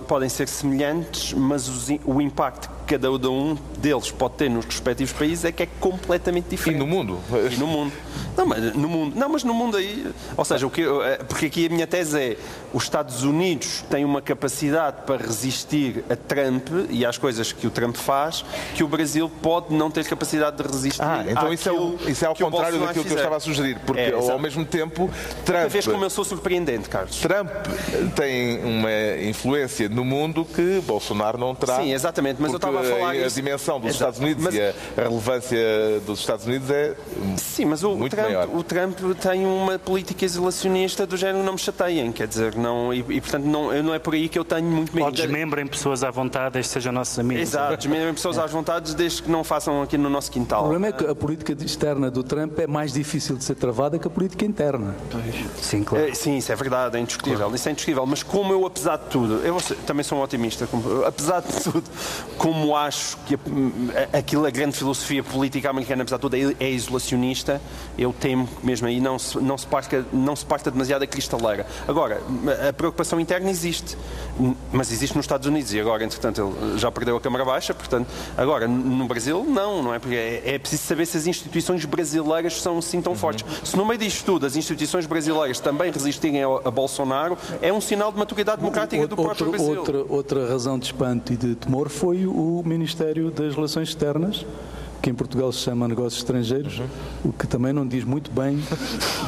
podem ser semelhantes, mas o impacto que cada um deles pode ter nos respectivos países é que é completamente diferente. E no mundo? E no mundo. Mas no mundo aí... Ou seja, porque aqui a minha tese é os Estados Unidos têm uma capacidade para resistir a Trump e às coisas que o Trump faz, que o Brasil pode não ter capacidade de resistir. Então isso é ao contrário daquilo que eu estava a sugerir, porque ao mesmo tempo Trump... Vês como eu sou surpreendente, Carlos. Trump tem uma influência no mundo que Bolsonaro não terá. Sim, exatamente, mas eu estava a falar a dimensão dos Estados Unidos e a relevância dos Estados Unidos é muito maior. O Trump tem uma política isolacionista do género não me chateiem, quer dizer, portanto não é por aí que eu tenho muito medo. Ou desmembrem pessoas à vontade, desde que sejam nossos amigos. Exato, desmembrem pessoas à vontade desde que não façam aqui no nosso quintal. O problema é que a política externa do Trump é mais difícil de ser travada que a política interna. Sim, claro. Sim, isso é verdade, é indiscutível. Claro. Isso é indiscutível, mas como eu, apesar de tudo, eu também sou um otimista, apesar de tudo, como acho que a grande filosofia política americana, apesar de tudo, é isolacionista, eu temo que mesmo aí não se parta demasiado a cristaleira. Agora, a preocupação interna existe, mas existe nos Estados Unidos e agora, entretanto, ele já perdeu a Câmara Baixa, portanto, agora, no Brasil, não é? Porque é preciso saber se as instituições brasileiras são assim tão fortes. Se no meio disto tudo as instituições brasileiras também resistirem a Bolsonaro, é um sinal de maturidade democrática do próprio Brasil. Outra razão de espanto e de temor foi o Ministério das Relações Externas, que em Portugal se chama Negócios Estrangeiros, o que também não diz muito bem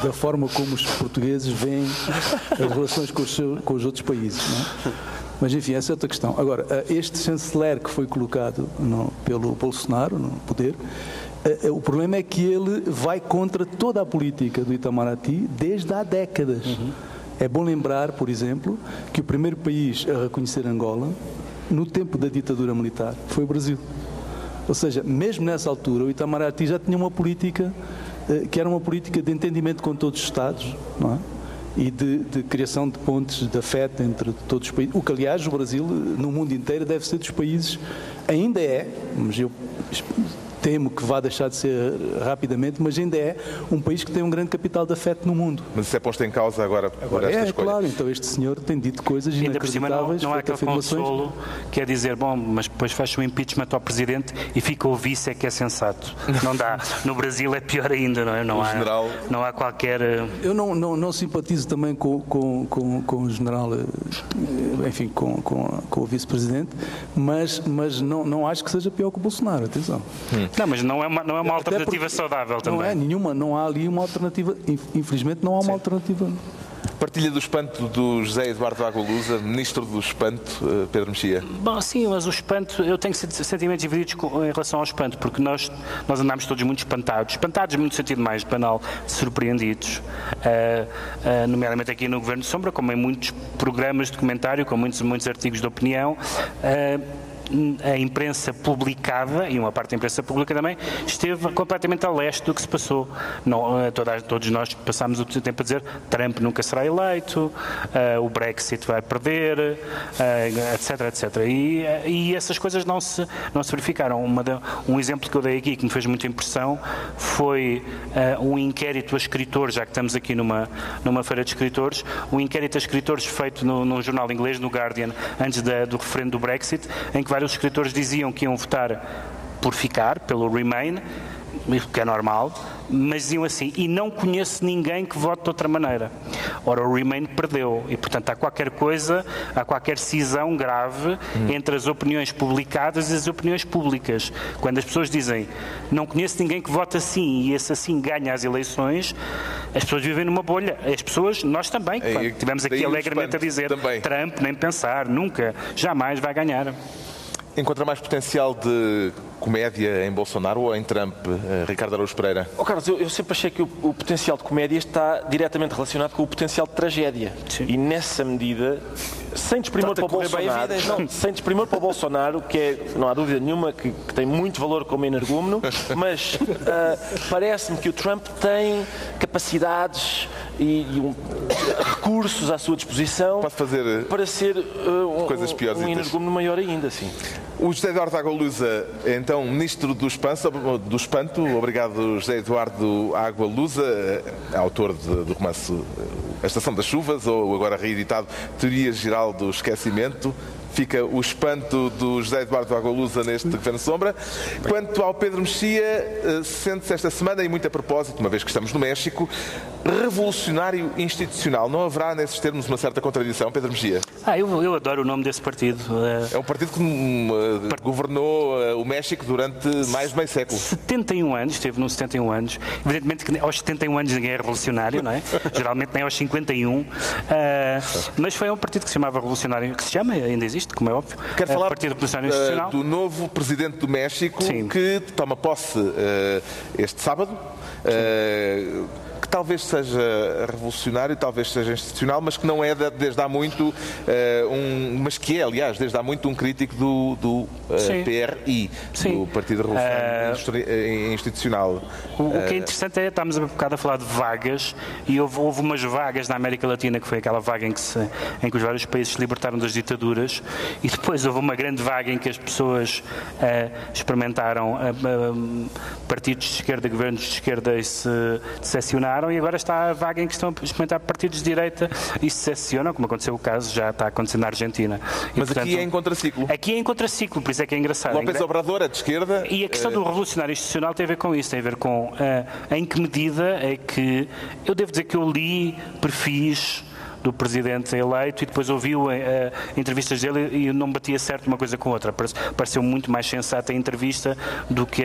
da forma como os portugueses veem as relações com os outros países, não é? Mas enfim, essa é outra questão. Agora, este chanceler que foi colocado pelo Bolsonaro no poder, o problema é que ele vai contra toda a política do Itamaraty desde há décadas. É bom lembrar, por exemplo, que o primeiro país a reconhecer Angola, no tempo da ditadura militar, foi o Brasil. Ou seja, mesmo nessa altura, o Itamaraty já tinha uma política que era uma política de entendimento com todos os Estados, não é? E de criação de pontes de afeto entre todos os países. O que, aliás, o Brasil, no mundo inteiro, deve ser dos países, ainda é, mas eu temo que vá deixar de ser rapidamente, mas ainda é um país que tem um grande capital de afeto no mundo. Mas isso é posto em causa agora por esta escolha. Claro, então este senhor tem dito coisas inacreditáveis. Não há aquele consolo que é dizer, bom, mas depois faz o impeachment ao Presidente e fica o vice, é que é sensato. Não dá. No Brasil é pior ainda, não é? Não há qualquer... Eu não simpatizo também com o general, enfim, com o vice-presidente, mas não acho que seja pior que o Bolsonaro, atenção. Não, mas não é uma alternativa saudável também. Não é nenhuma, não há ali uma alternativa, infelizmente não há uma alternativa. Partilha do espanto do José Eduardo Água Lusa, Ministro do Espanto, Pedro Mexia? Bom, sim, mas o espanto, eu tenho sentimentos divididos em relação ao espanto, porque nós andámos todos muito espantados no sentido mais banal, surpreendidos, nomeadamente aqui no Governo de Sombra, como em muitos programas de comentário, com muitos artigos de opinião. A imprensa publicada, e uma parte da imprensa pública também, esteve completamente a leste do que se passou. Todos nós passámos o tempo a dizer Trump nunca será eleito, o Brexit vai perder, etc. E essas coisas não se verificaram. Um exemplo que eu dei aqui, que me fez muita impressão, foi um inquérito a escritores, já que estamos aqui numa feira de escritores, um inquérito a escritores feito no jornal inglês, no Guardian, antes do referendo do Brexit, em que vários escritores diziam que iam votar por ficar, pelo Remain, que é normal, mas diziam assim, e não conheço ninguém que vote de outra maneira. Ora, o Remain perdeu, e portanto há qualquer cisão grave entre as opiniões publicadas e as opiniões públicas. Quando as pessoas dizem, não conheço ninguém que vote assim, e esse assim ganha as eleições, as pessoas vivem numa bolha. As pessoas, nós também, que tivemos aqui alegremente a dizer, também. Trump, nem pensar, nunca, jamais vai ganhar. Encontra mais potencial de comédia em Bolsonaro ou em Trump, Ricardo Araújo Pereira? Carlos, eu sempre achei que o potencial de comédia está diretamente relacionado com o potencial de tragédia. Sim. E nessa medida, sem desprimor para o Bolsonaro, sem desprimor para o Bolsonaro, que não há dúvida nenhuma que tem muito valor como energúmeno, mas parece-me que o Trump tem capacidades e recursos à sua disposição para ser um energúmeno maior ainda, sim. O José Eduardo Água Lusa, então, Ministro do Espanto. Obrigado, José Eduardo Água Lusa, autor do romance A Estação das Chuvas, ou agora reeditado Teoria Geral do Esquecimento. Fica o espanto do José Eduardo Água Lusa neste Governo Sombra. Quanto ao Pedro Mexia, sente-se esta semana, e muito a propósito, uma vez que estamos no México, revolucionário institucional. Não haverá nesses termos uma certa contradição, Pedro Mexia? Eu adoro o nome desse partido. É um partido que governou o México durante mais de meio século. 71 anos, esteve nos 71 anos. Evidentemente que aos 71 anos ninguém é revolucionário, não é? Geralmente nem aos 51. Mas foi um partido que se chamava revolucionário, que se chama, ainda existe, como é óbvio. Quero falar Partido Revolucionário Institucional. Do novo Presidente do México, sim, que toma posse este sábado. Que talvez seja revolucionário, talvez seja institucional, mas que não é desde há muito mas que é, aliás, desde há muito um crítico do PRI, sim, do Partido Revolucionário Institucional. O que é interessante é, estamos há bocado a falar de vagas, e houve umas vagas na América Latina, que foi aquela vaga em que os vários países se libertaram das ditaduras, e depois houve uma grande vaga em que as pessoas experimentaram partidos de esquerda, governos de esquerda, e se decepcionaram. E agora está a vaga em que estão a experimentar partidos de direita e se seccionam, como aconteceu o caso, já está acontecendo na Argentina. Mas portanto, aqui é em contraciclo. Aqui é em contraciclo, por isso é que é engraçado. López Obrador é de esquerda. E a questão do revolucionário institucional tem a ver com isso, tem a ver com em que medida é que, eu devo dizer que eu li perfis do Presidente eleito e depois ouvi entrevistas dele e não batia certo uma coisa com outra. Pareceu muito mais sensata a entrevista do que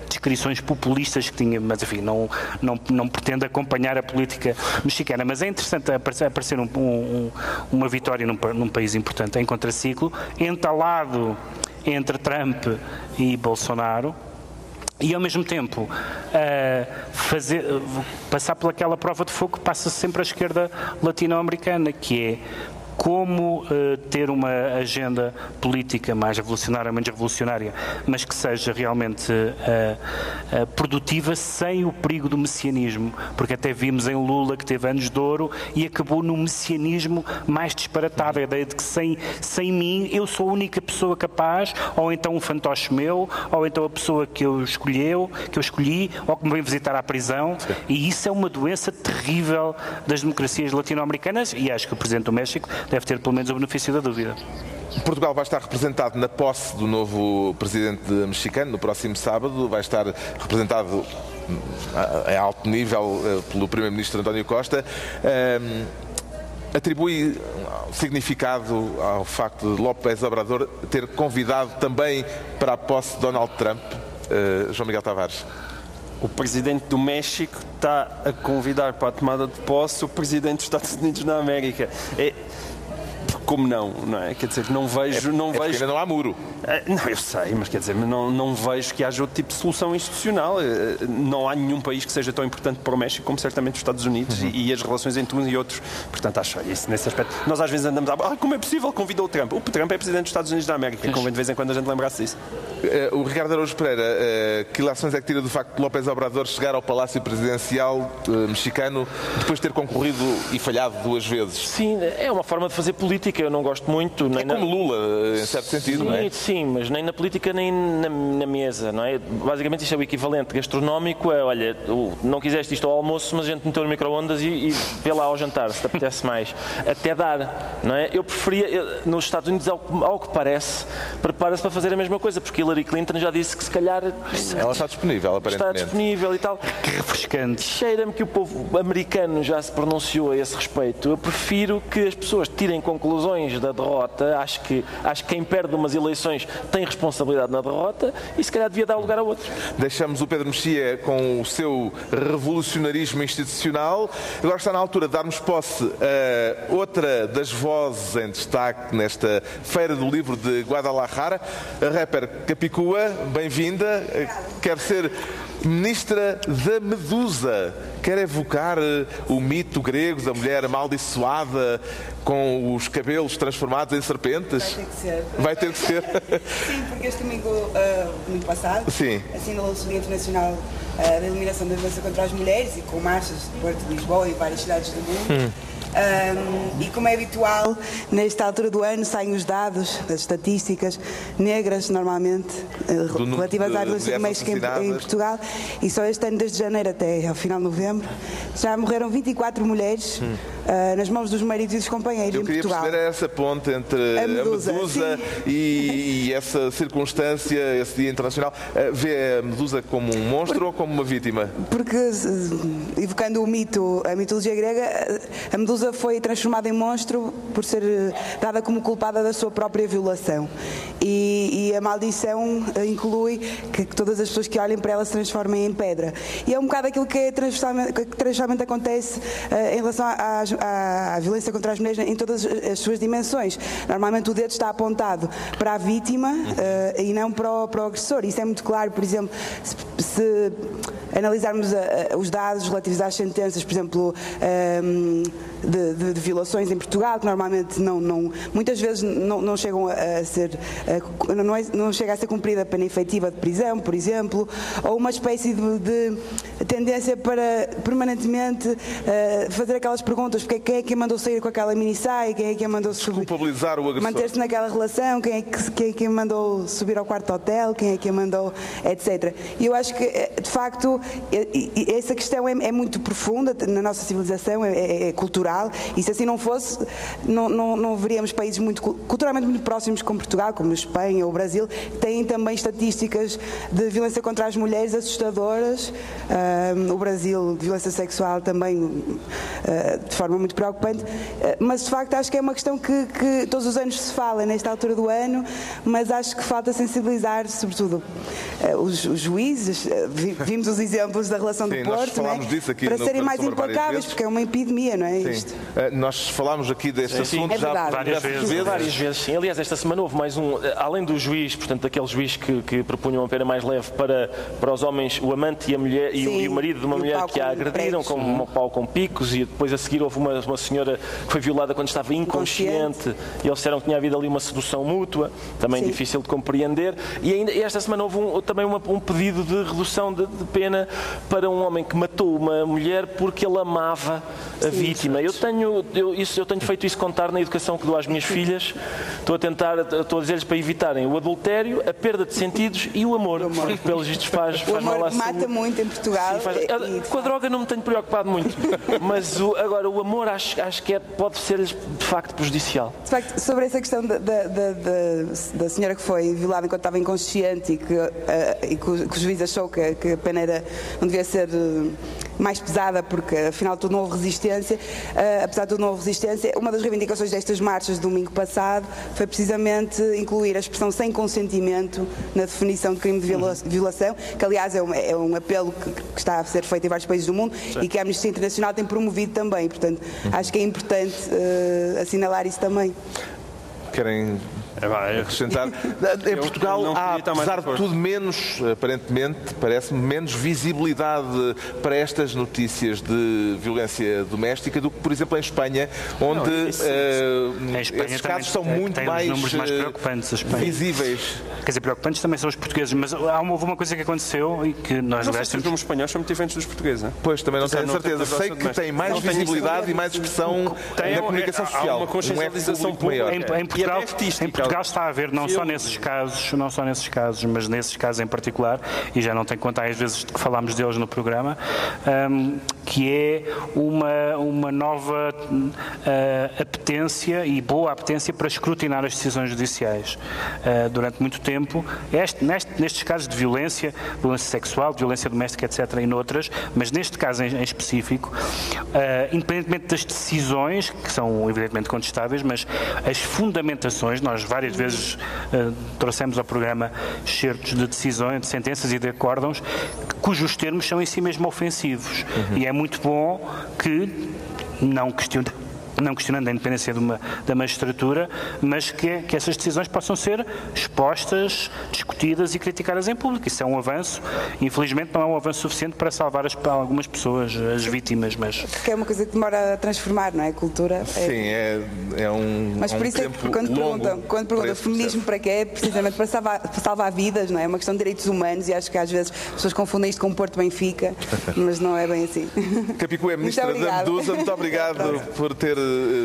descrições populistas que tinha, mas enfim, não pretende acompanhar a política mexicana. Mas é interessante aparecer uma vitória num país importante em contraciclo, entalado entre Trump e Bolsonaro, e ao mesmo tempo passar pelaquela prova de fogo que passa sempre à esquerda latino-americana, que é como ter uma agenda política mais revolucionária, menos revolucionária, mas que seja realmente produtiva, sem o perigo do messianismo, porque até vimos em Lula que teve anos de ouro e acabou no messianismo mais disparatado, a ideia de que sem mim eu sou a única pessoa capaz, ou então um fantoche meu, ou então a pessoa que eu escolhi, ou que me vem visitar à prisão. E isso é uma doença terrível das democracias latino-americanas, e acho que o Presidente do México deve ter pelo menos o benefício da dúvida. Portugal vai estar representado na posse do novo presidente mexicano no próximo sábado, vai estar representado em alto nível pelo primeiro-ministro António Costa. Atribui significado ao facto de López Obrador ter convidado também para a posse de Donald Trump, João Miguel Tavares? O Presidente do México está a convidar para a tomada de posse o Presidente dos Estados Unidos da América. Como não é? Quer dizer, não vejo... Ainda não há muro. Não, eu sei, mas quer dizer, não vejo que haja outro tipo de solução institucional. Não há nenhum país que seja tão importante para o México como certamente os Estados Unidos e as relações entre uns e outros. Portanto, acho isso nesse aspecto. Nós às vezes andamos como é possível? Convidou o Trump. O Trump é Presidente dos Estados Unidos da América. Convém de vez em quando a gente lembrasse disso. O Ricardo Araújo Pereira, que ilações é que tira do facto de López Obrador chegar ao Palácio Presidencial mexicano depois de ter concorrido e falhado 2 vezes? Sim, é uma forma de fazer política. Eu não gosto muito. Nem como Lula, em certo sentido, não é? Sim, mas nem na política nem na mesa, não é? Basicamente isto é o equivalente gastronómico, olha, não quiseste isto ao almoço, mas a gente meteu no micro-ondas e vê lá ao jantar, se te apetece mais. Até dar, não é? Eu preferia, nos Estados Unidos, ao que parece, prepara-se para fazer a mesma coisa, porque Hillary Clinton já disse que se calhar... Ela está disponível, aparentemente. Está disponível e tal. Que refrescante. Cheira-me que o povo americano já se pronunciou a esse respeito. Eu prefiro que as pessoas tirem conclusões da derrota. Acho que quem perde umas eleições tem responsabilidade na derrota e se calhar devia dar lugar a outros. Deixamos o Pedro Mexia com o seu revolucionarismo institucional. Agora está na altura de darmos posse a outra das vozes em destaque nesta Feira do Livro de Guadalajara, a rapper Capicua. Bem-vinda. Quer ser Ministra da Medusa. Quer evocar o mito grego da mulher amaldiçoada com os cabelos transformados em serpentes? Vai ter que ser. Vai ter que ser. Sim, porque este domingo passado, sim, assinou o Dia Internacional da Eliminação da Violência contra as Mulheres e com marchas de Porto de Lisboa e várias cidades do mundo. E como é habitual, nesta altura do ano saem os dados, as estatísticas negras, normalmente, relativas à violência doméstica em Portugal, e só este ano, desde janeiro até ao final de novembro, já morreram 24 mulheres nas mãos dos maridos e dos companheiros em Portugal. Eu queria perceber essa ponte entre a Medusa e essa circunstância, esse Dia Internacional. Vê a Medusa como um monstro ou como uma vítima? Porque, evocando o mito, a mitologia grega, a Medusa foi transformada em monstro por ser dada como culpada da sua própria violação. E a maldição inclui que todas as pessoas que olhem para ela se transformem em pedra. E é um bocado aquilo que transversalmente acontece em relação à violência contra as mulheres em todas as suas dimensões. Normalmente o dedo está apontado para a vítima e não para o agressor. Isso é muito claro, por exemplo, se analisarmos os dados relativos às sentenças, por exemplo, de violações em Portugal, que normalmente muitas vezes não chegam a ser, não chega a ser cumprida a pena efetiva de prisão, por exemplo, ou uma espécie de tendência para permanentemente fazer aquelas perguntas, porque quem é que a mandou sair com aquela minissaia, quem é que a mandou culpabilizar o agressor, manter-se naquela relação, quem é que a mandou subir ao quarto hotel, quem é que a mandou, etc. E eu acho que, de facto, essa questão é muito profunda na nossa civilização, é cultural, e se assim não fosse, não veríamos países culturalmente muito próximos como Portugal, como a Espanha ou o Brasil, que têm também estatísticas de violência contra as mulheres assustadoras. O Brasil, de violência sexual também de forma muito preocupante, mas de facto acho que é uma questão que todos os anos se fala nesta altura do ano, mas acho que falta sensibilizar sobretudo os juízes. Vimos os exemplos da relação do Sim, Porto, nós falámos disso aqui para no serem mais Sombra várias implacáveis, vezes. porque é uma epidemia, não é? Sim. Isto? Nós falámos aqui deste assunto É já verdade. Várias vezes, sim. Aliás, esta semana houve mais um, além do juiz, portanto, aquele juiz que propunha uma pena mais leve para os homens, o amante e a mulher Sim, e o marido de uma e o mulher pau que a com agrediram pregos. com um pau com picos, e depois a seguir houve uma senhora que foi violada quando estava inconsciente e eles disseram que tinha havido ali uma sedução mútua, também Sim. difícil de compreender. E esta semana houve também um pedido de redução de pena para um homem que matou uma mulher porque ele amava a vítima. Eu tenho feito isso contar na educação que dou às minhas filhas. Estou a dizer-lhes para evitarem o adultério, a perda de sentidos e o amor. Porque pelos vistos faz O mal à amor mata saúde. muito em Portugal. Com a droga não me tenho preocupado muito, mas agora o amor acho que pode ser-lhes de facto prejudicial. De facto, sobre essa questão da senhora que foi violada enquanto estava inconsciente e que o juiz achou que a pena não devia ser mais pesada porque afinal de tudo não houve resistência, apesar de tudo não houve resistência, uma das reivindicações destas marchas de domingo passado foi precisamente incluir a expressão sem consentimento na definição de crime de violação, que aliás é um apelo que está a ser feito em vários países do mundo. Sim. E que a Amnistia Internacional tem promovido também, portanto acho que é importante assinalar isso também. Querem acrescentar? Em Portugal há, apesar de tudo, menos, aparentemente, parece-me, menos visibilidade para estas notícias de violência doméstica do que, por exemplo, em Espanha, onde esses casos são muito mais preocupantes, visíveis. Quer dizer, preocupantes também são os portugueses, mas houve uma coisa que aconteceu e que nós não sei se os espanhóis são muito diferentes dos portugueses. Hein? Pois, também não tenho certeza. Sei que tem mais visibilidade e mais expressão na comunicação social. Há uma consciencialização maior. Em Portugal está a haver, não só nesses casos, mas nesses casos em particular, e já não tenho conta às vezes que falámos deles no programa, que é uma nova apetência e boa apetência para escrutinar as decisões judiciais. Durante muito tempo, nestes casos de violência sexual, de violência doméstica, etc., e noutras, mas neste caso em específico, independentemente das decisões, que são evidentemente contestáveis, mas as fundamentações, nós várias vezes trouxemos ao programa excertos de decisões, de sentenças e de acórdãos cujos termos são em si mesmo ofensivos. E é muito bom que, não questionando a independência da magistratura, mas que essas decisões possam ser expostas, discutidas e criticadas em público. Isso é um avanço. Infelizmente não é um avanço suficiente para salvar algumas pessoas, as vítimas. Porque é uma coisa que demora a transformar, não é? A cultura. Sim, é um Mas por isso é que quando perguntam feminismo para quê? É precisamente para salvar vidas, não é? É uma questão de direitos humanos e acho que às vezes as pessoas confundem isto com Porto Benfica, mas não é bem assim. Capicu é Ministra da Medusa, muito obrigado por ter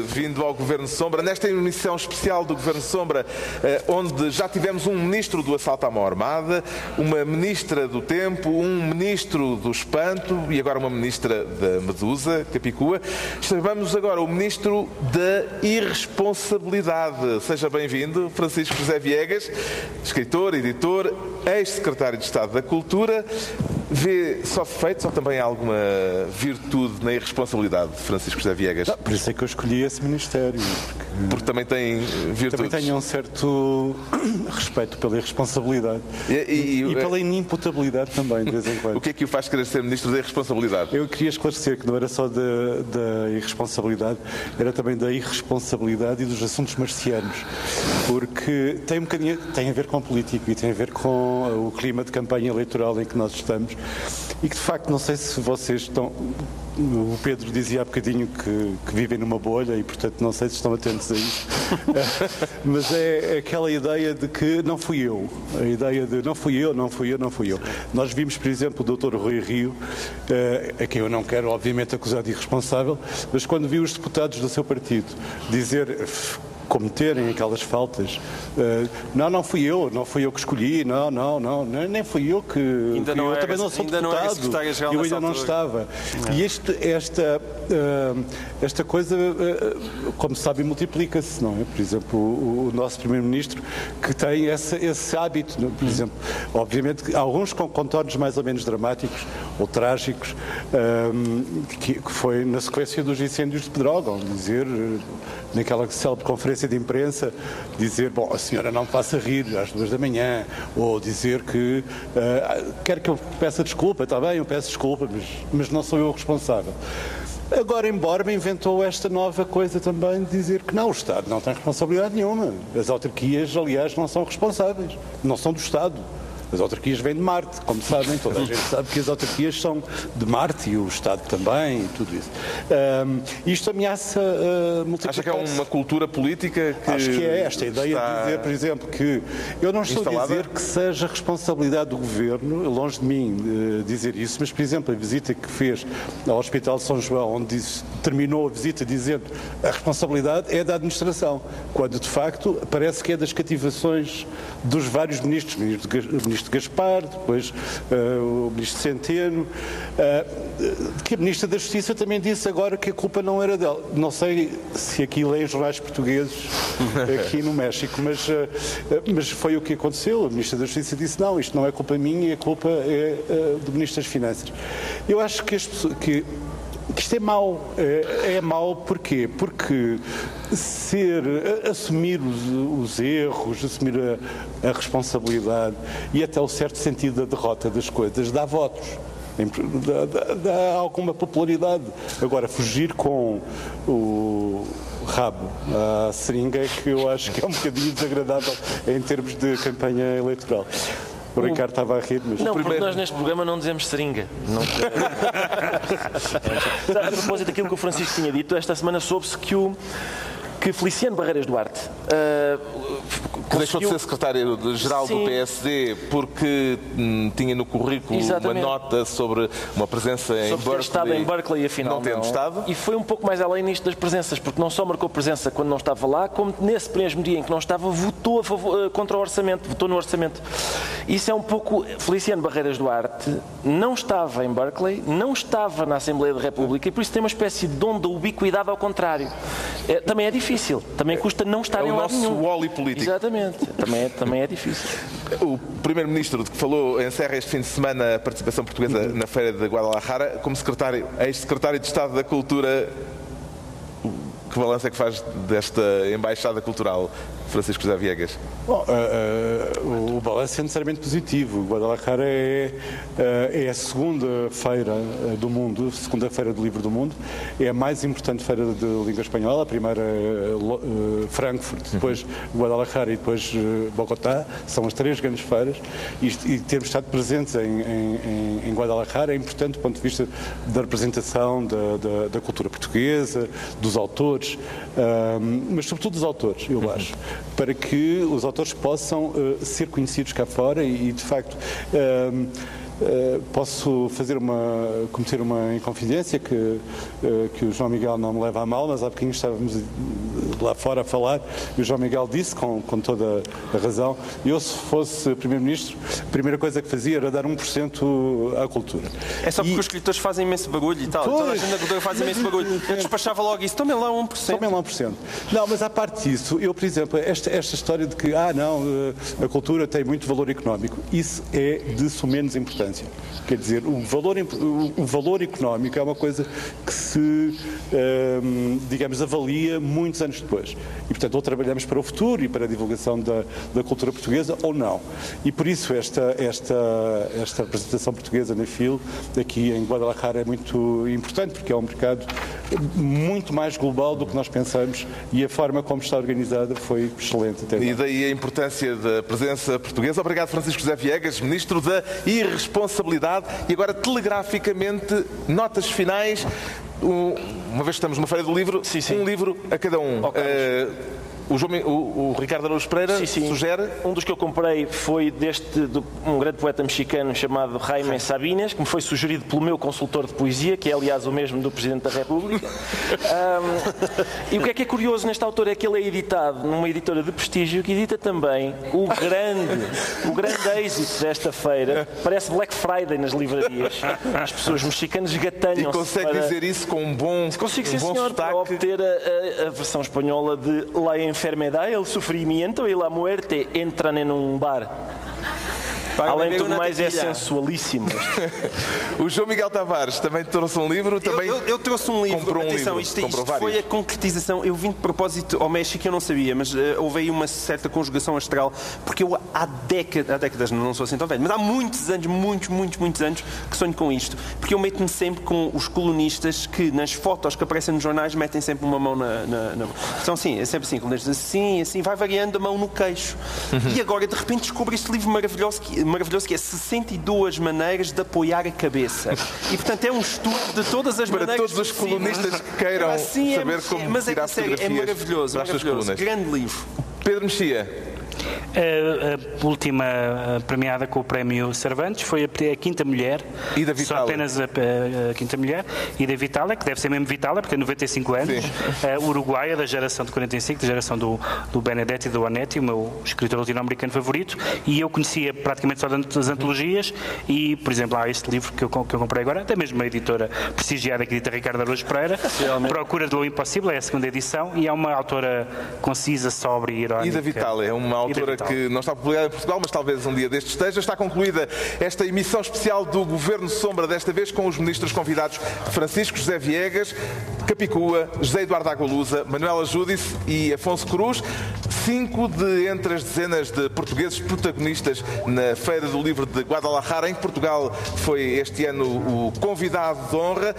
vindo ao Governo Sombra, nesta emissão especial do Governo Sombra, onde já tivemos um Ministro do Assalto à Mão Armada, uma Ministra do Tempo, um Ministro do Espanto e agora uma Ministra da Medusa, Capicua. Chamamos agora o Ministro da Irresponsabilidade. Seja bem-vindo, Francisco José Viegas, escritor, editor, ex-secretário de Estado da Cultura. Vê só defeitos ou também alguma virtude na irresponsabilidade de Francisco José Viegas? Não, por isso é que eu escolhi esse ministério. Porque também tem virtudes. Também tenho um certo respeito pela irresponsabilidade e pela inimputabilidade também, de vez em quando. O que é que o faz querer ser Ministro da Irresponsabilidade? Eu queria esclarecer que não era só da irresponsabilidade, era também da irresponsabilidade e dos assuntos marcianos. Porque tem a ver com político e tem a ver com o clima de campanha eleitoral em que nós estamos. E que, de facto, não sei se vocês estão... O Pedro dizia há bocadinho que vivem numa bolha e, portanto, não sei se estão atentos a isso. Mas é aquela ideia de que não fui eu. A ideia de não fui eu. Nós vimos, por exemplo, o Dr. Rui Rio, a quem eu não quero, obviamente, acusar de irresponsável, mas quando vi os deputados do seu partido dizer... cometerem aquelas faltas. Não fui eu que escolhi, nem fui eu que... Eu também não sou deputado, eu ainda não estava. E esta coisa, como sabem, multiplica-se, não é? Por exemplo, o nosso Primeiro-Ministro, que tem esse hábito, não? Por exemplo, obviamente, alguns com contornos mais ou menos dramáticos ou trágicos, que foi na sequência dos incêndios de Pedrógão, dizer, naquela célebre conferência conferência de imprensa, dizer, bom, a senhora não me faça rir às 2 da manhã, ou dizer que quer que eu peça desculpa, está bem, eu peço desculpa, mas não sou eu o responsável. Agora, embora inventou esta nova coisa também de dizer que não, o Estado não tem responsabilidade nenhuma. As autarquias, aliás, não são responsáveis, não são do Estado. As autarquias vêm de Marte, como sabem, toda a gente sabe que as autarquias são de Marte e o Estado também e tudo isso. Isto ameaça multiplicar. Acha que é uma cultura política que acho que é esta ideia de dizer, por exemplo, que eu não estou a dizer que seja responsabilidade do Governo, longe de mim dizer isso, mas, por exemplo, a visita que fez ao Hospital de São João, onde terminou a visita dizendo a responsabilidade é da administração, quando de facto parece que é das cativações dos vários ministros, ministro Gaspar, depois o ministro Centeno, que a ministra da Justiça também disse agora que a culpa não era dela. Não sei se aquilo é em jornais portugueses aqui no México, mas foi o que aconteceu. A ministra da Justiça disse não, isto não é culpa minha e a culpa é do ministro das Finanças. Eu acho que isto é mau. É mau porquê? Porque assumir os erros, assumir a responsabilidade e até o certo sentido da derrota das coisas dá votos, dá alguma popularidade. Agora, fugir com o rabo à seringa é que eu acho que é um bocadinho desagradável em termos de campanha eleitoral. O Ricardo estava a rir, mas... Não, porque nós neste programa não dizemos seringa. Não... A propósito daquilo que o Francisco tinha dito, esta semana soube-se que Feliciano Barreiras Duarte que deixou de ser secretário-geral do PSD porque tinha no currículo uma nota sobre uma presença em Berkeley. Estado em Berkeley, afinal não tendo estado. E foi um pouco mais além nisto das presenças, porque não só marcou presença quando não estava lá, como nesse mesmo dia em que não estava, votou contra o orçamento, votou no orçamento. Isso é um pouco... Feliciano Barreiras Duarte não estava em Berkeley, não estava na Assembleia da República e por isso tem uma espécie de dom da ubiquidade ao contrário. Também é difícil, também custa não estar em lado nenhum. É o nosso Wall-E político. Exatamente, também é difícil. O primeiro-ministro de que falou encerra este fim de semana a participação portuguesa na Feira de Guadalajara como ex-secretário de Estado da Cultura. Que balanço é que faz desta embaixada cultural, Francisco José Viegas? Bom, o balanço é necessariamente positivo. Guadalajara é a segunda feira do mundo, segunda feira do livro do mundo. É a mais importante feira de língua espanhola. A primeira é Frankfurt, depois Guadalajara e depois Bogotá. São as 3 grandes feiras. E termos estado presentes em Guadalajara é importante do ponto de vista da representação da cultura portuguesa, dos autores, mas sobretudo dos autores, eu acho, para que os autores possam ser conhecidos cá fora e de facto posso cometer uma inconfidência que o João Miguel não me leva a mal, mas há bocadinho estávamos lá fora a falar e o João Miguel disse com toda a razão, eu se fosse Primeiro-Ministro, a primeira coisa que fazia era dar 1% à cultura. É só porque os escritores fazem imenso bagulho e tal, toda a gente da cultura faz imenso bagulho. Eu despachava logo isso, tomem lá 1%. Tomem lá 1%. Não, mas à parte disso, eu, por exemplo, esta história de que, a cultura tem muito valor económico, isso é de sumenos importância. Quer dizer, o valor económico é uma coisa que se, digamos, avalia muitos anos depois. E, portanto, ou trabalhamos para o futuro e para a divulgação da cultura portuguesa ou não. E, por isso, esta representação portuguesa na FIL, aqui em Guadalajara, é muito importante, porque é um mercado muito mais global do que nós pensamos e a forma como está organizada foi excelente. E daí a importância da presença portuguesa. Obrigado, Francisco José Viegas, Ministro da Irresponsabilidade. E agora, telegraficamente, notas finais. Uma vez que estamos numa feira do livro, um livro a cada um. O Ricardo Araújo Pereira sugere? Um dos que eu comprei foi um grande poeta mexicano chamado Jaime Sabines, que me foi sugerido pelo meu consultor de poesia, que é aliás o mesmo do Presidente da República. E o que é curioso neste autor é que ele é editado numa editora de prestígio que edita também o grande êxito desta feira. Parece Black Friday nas livrarias. As pessoas mexicanas gatanham-se. E consegue dizer isso com um bom Consigo, sim, bom senhor, sotaque. para obter a versão espanhola de La enfermedad, el sufrimiento y la muerte entran en un bar. Além do mais, é sensualíssimo. O João Miguel Tavares também trouxe um livro. Também eu trouxe um livro. Comprou atenção, livro. Isto foi a concretização. Eu vim de propósito ao México, eu não sabia, mas houve aí uma certa conjugação astral, porque eu há décadas, não sou assim tão velho, mas há muitos anos, muitos anos que sonho com isto. Porque eu meto-me sempre com os colunistas que nas fotos que aparecem nos jornais metem sempre uma mão na mão. Então, sim, é sempre assim, colunistas assim, vai variando a mão no queixo. E agora, de repente, descobro este livro maravilhoso que é 62 maneiras de apoiar a cabeça. E, portanto, é um estudo de todas as maneiras. Para todos os colunistas que queiram saber como tirar fotografias. É maravilhoso. Grande livro. Pedro Mexia. A última premiada com o prémio Cervantes foi a Quinta Mulher. Ida Vitale. Só apenas a Quinta Mulher. Ida Vitale, que deve ser mesmo Vitale, porque tem 95 anos. Uruguaia, da geração de 45, da geração do Benedetti e do Onetti, o meu escritor latino-americano favorito. E eu conhecia praticamente só das antologias. E, por exemplo, há este livro que eu comprei agora, até mesmo uma editora prestigiada que edita Ricardo Araújo Pereira. Procura do Impossível, é a segunda edição. E é uma autora concisa, sóbria e irónica. Ida Vitale é uma autora que não está publicada em Portugal, mas talvez um dia destes esteja. Está concluída esta emissão especial do Governo Sombra, desta vez com os ministros convidados Francisco José Viegas, Capicua, José Eduardo Agualusa, Manuela Júdice e Afonso Cruz. 5 de entre as dezenas de portugueses protagonistas na Feira do Livro de Guadalajara. Em Portugal foi este ano o convidado de honra.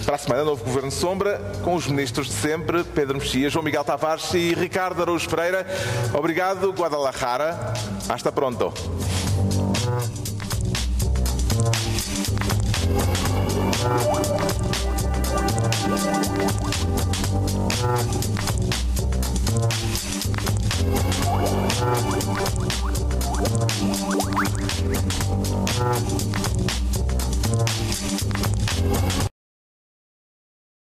Para a semana, novo Governo Sombra, com os ministros de sempre, Pedro Mexia, João Miguel Tavares e Ricardo Araújo Pereira. Obrigado, Guadalajara. Hasta pronto.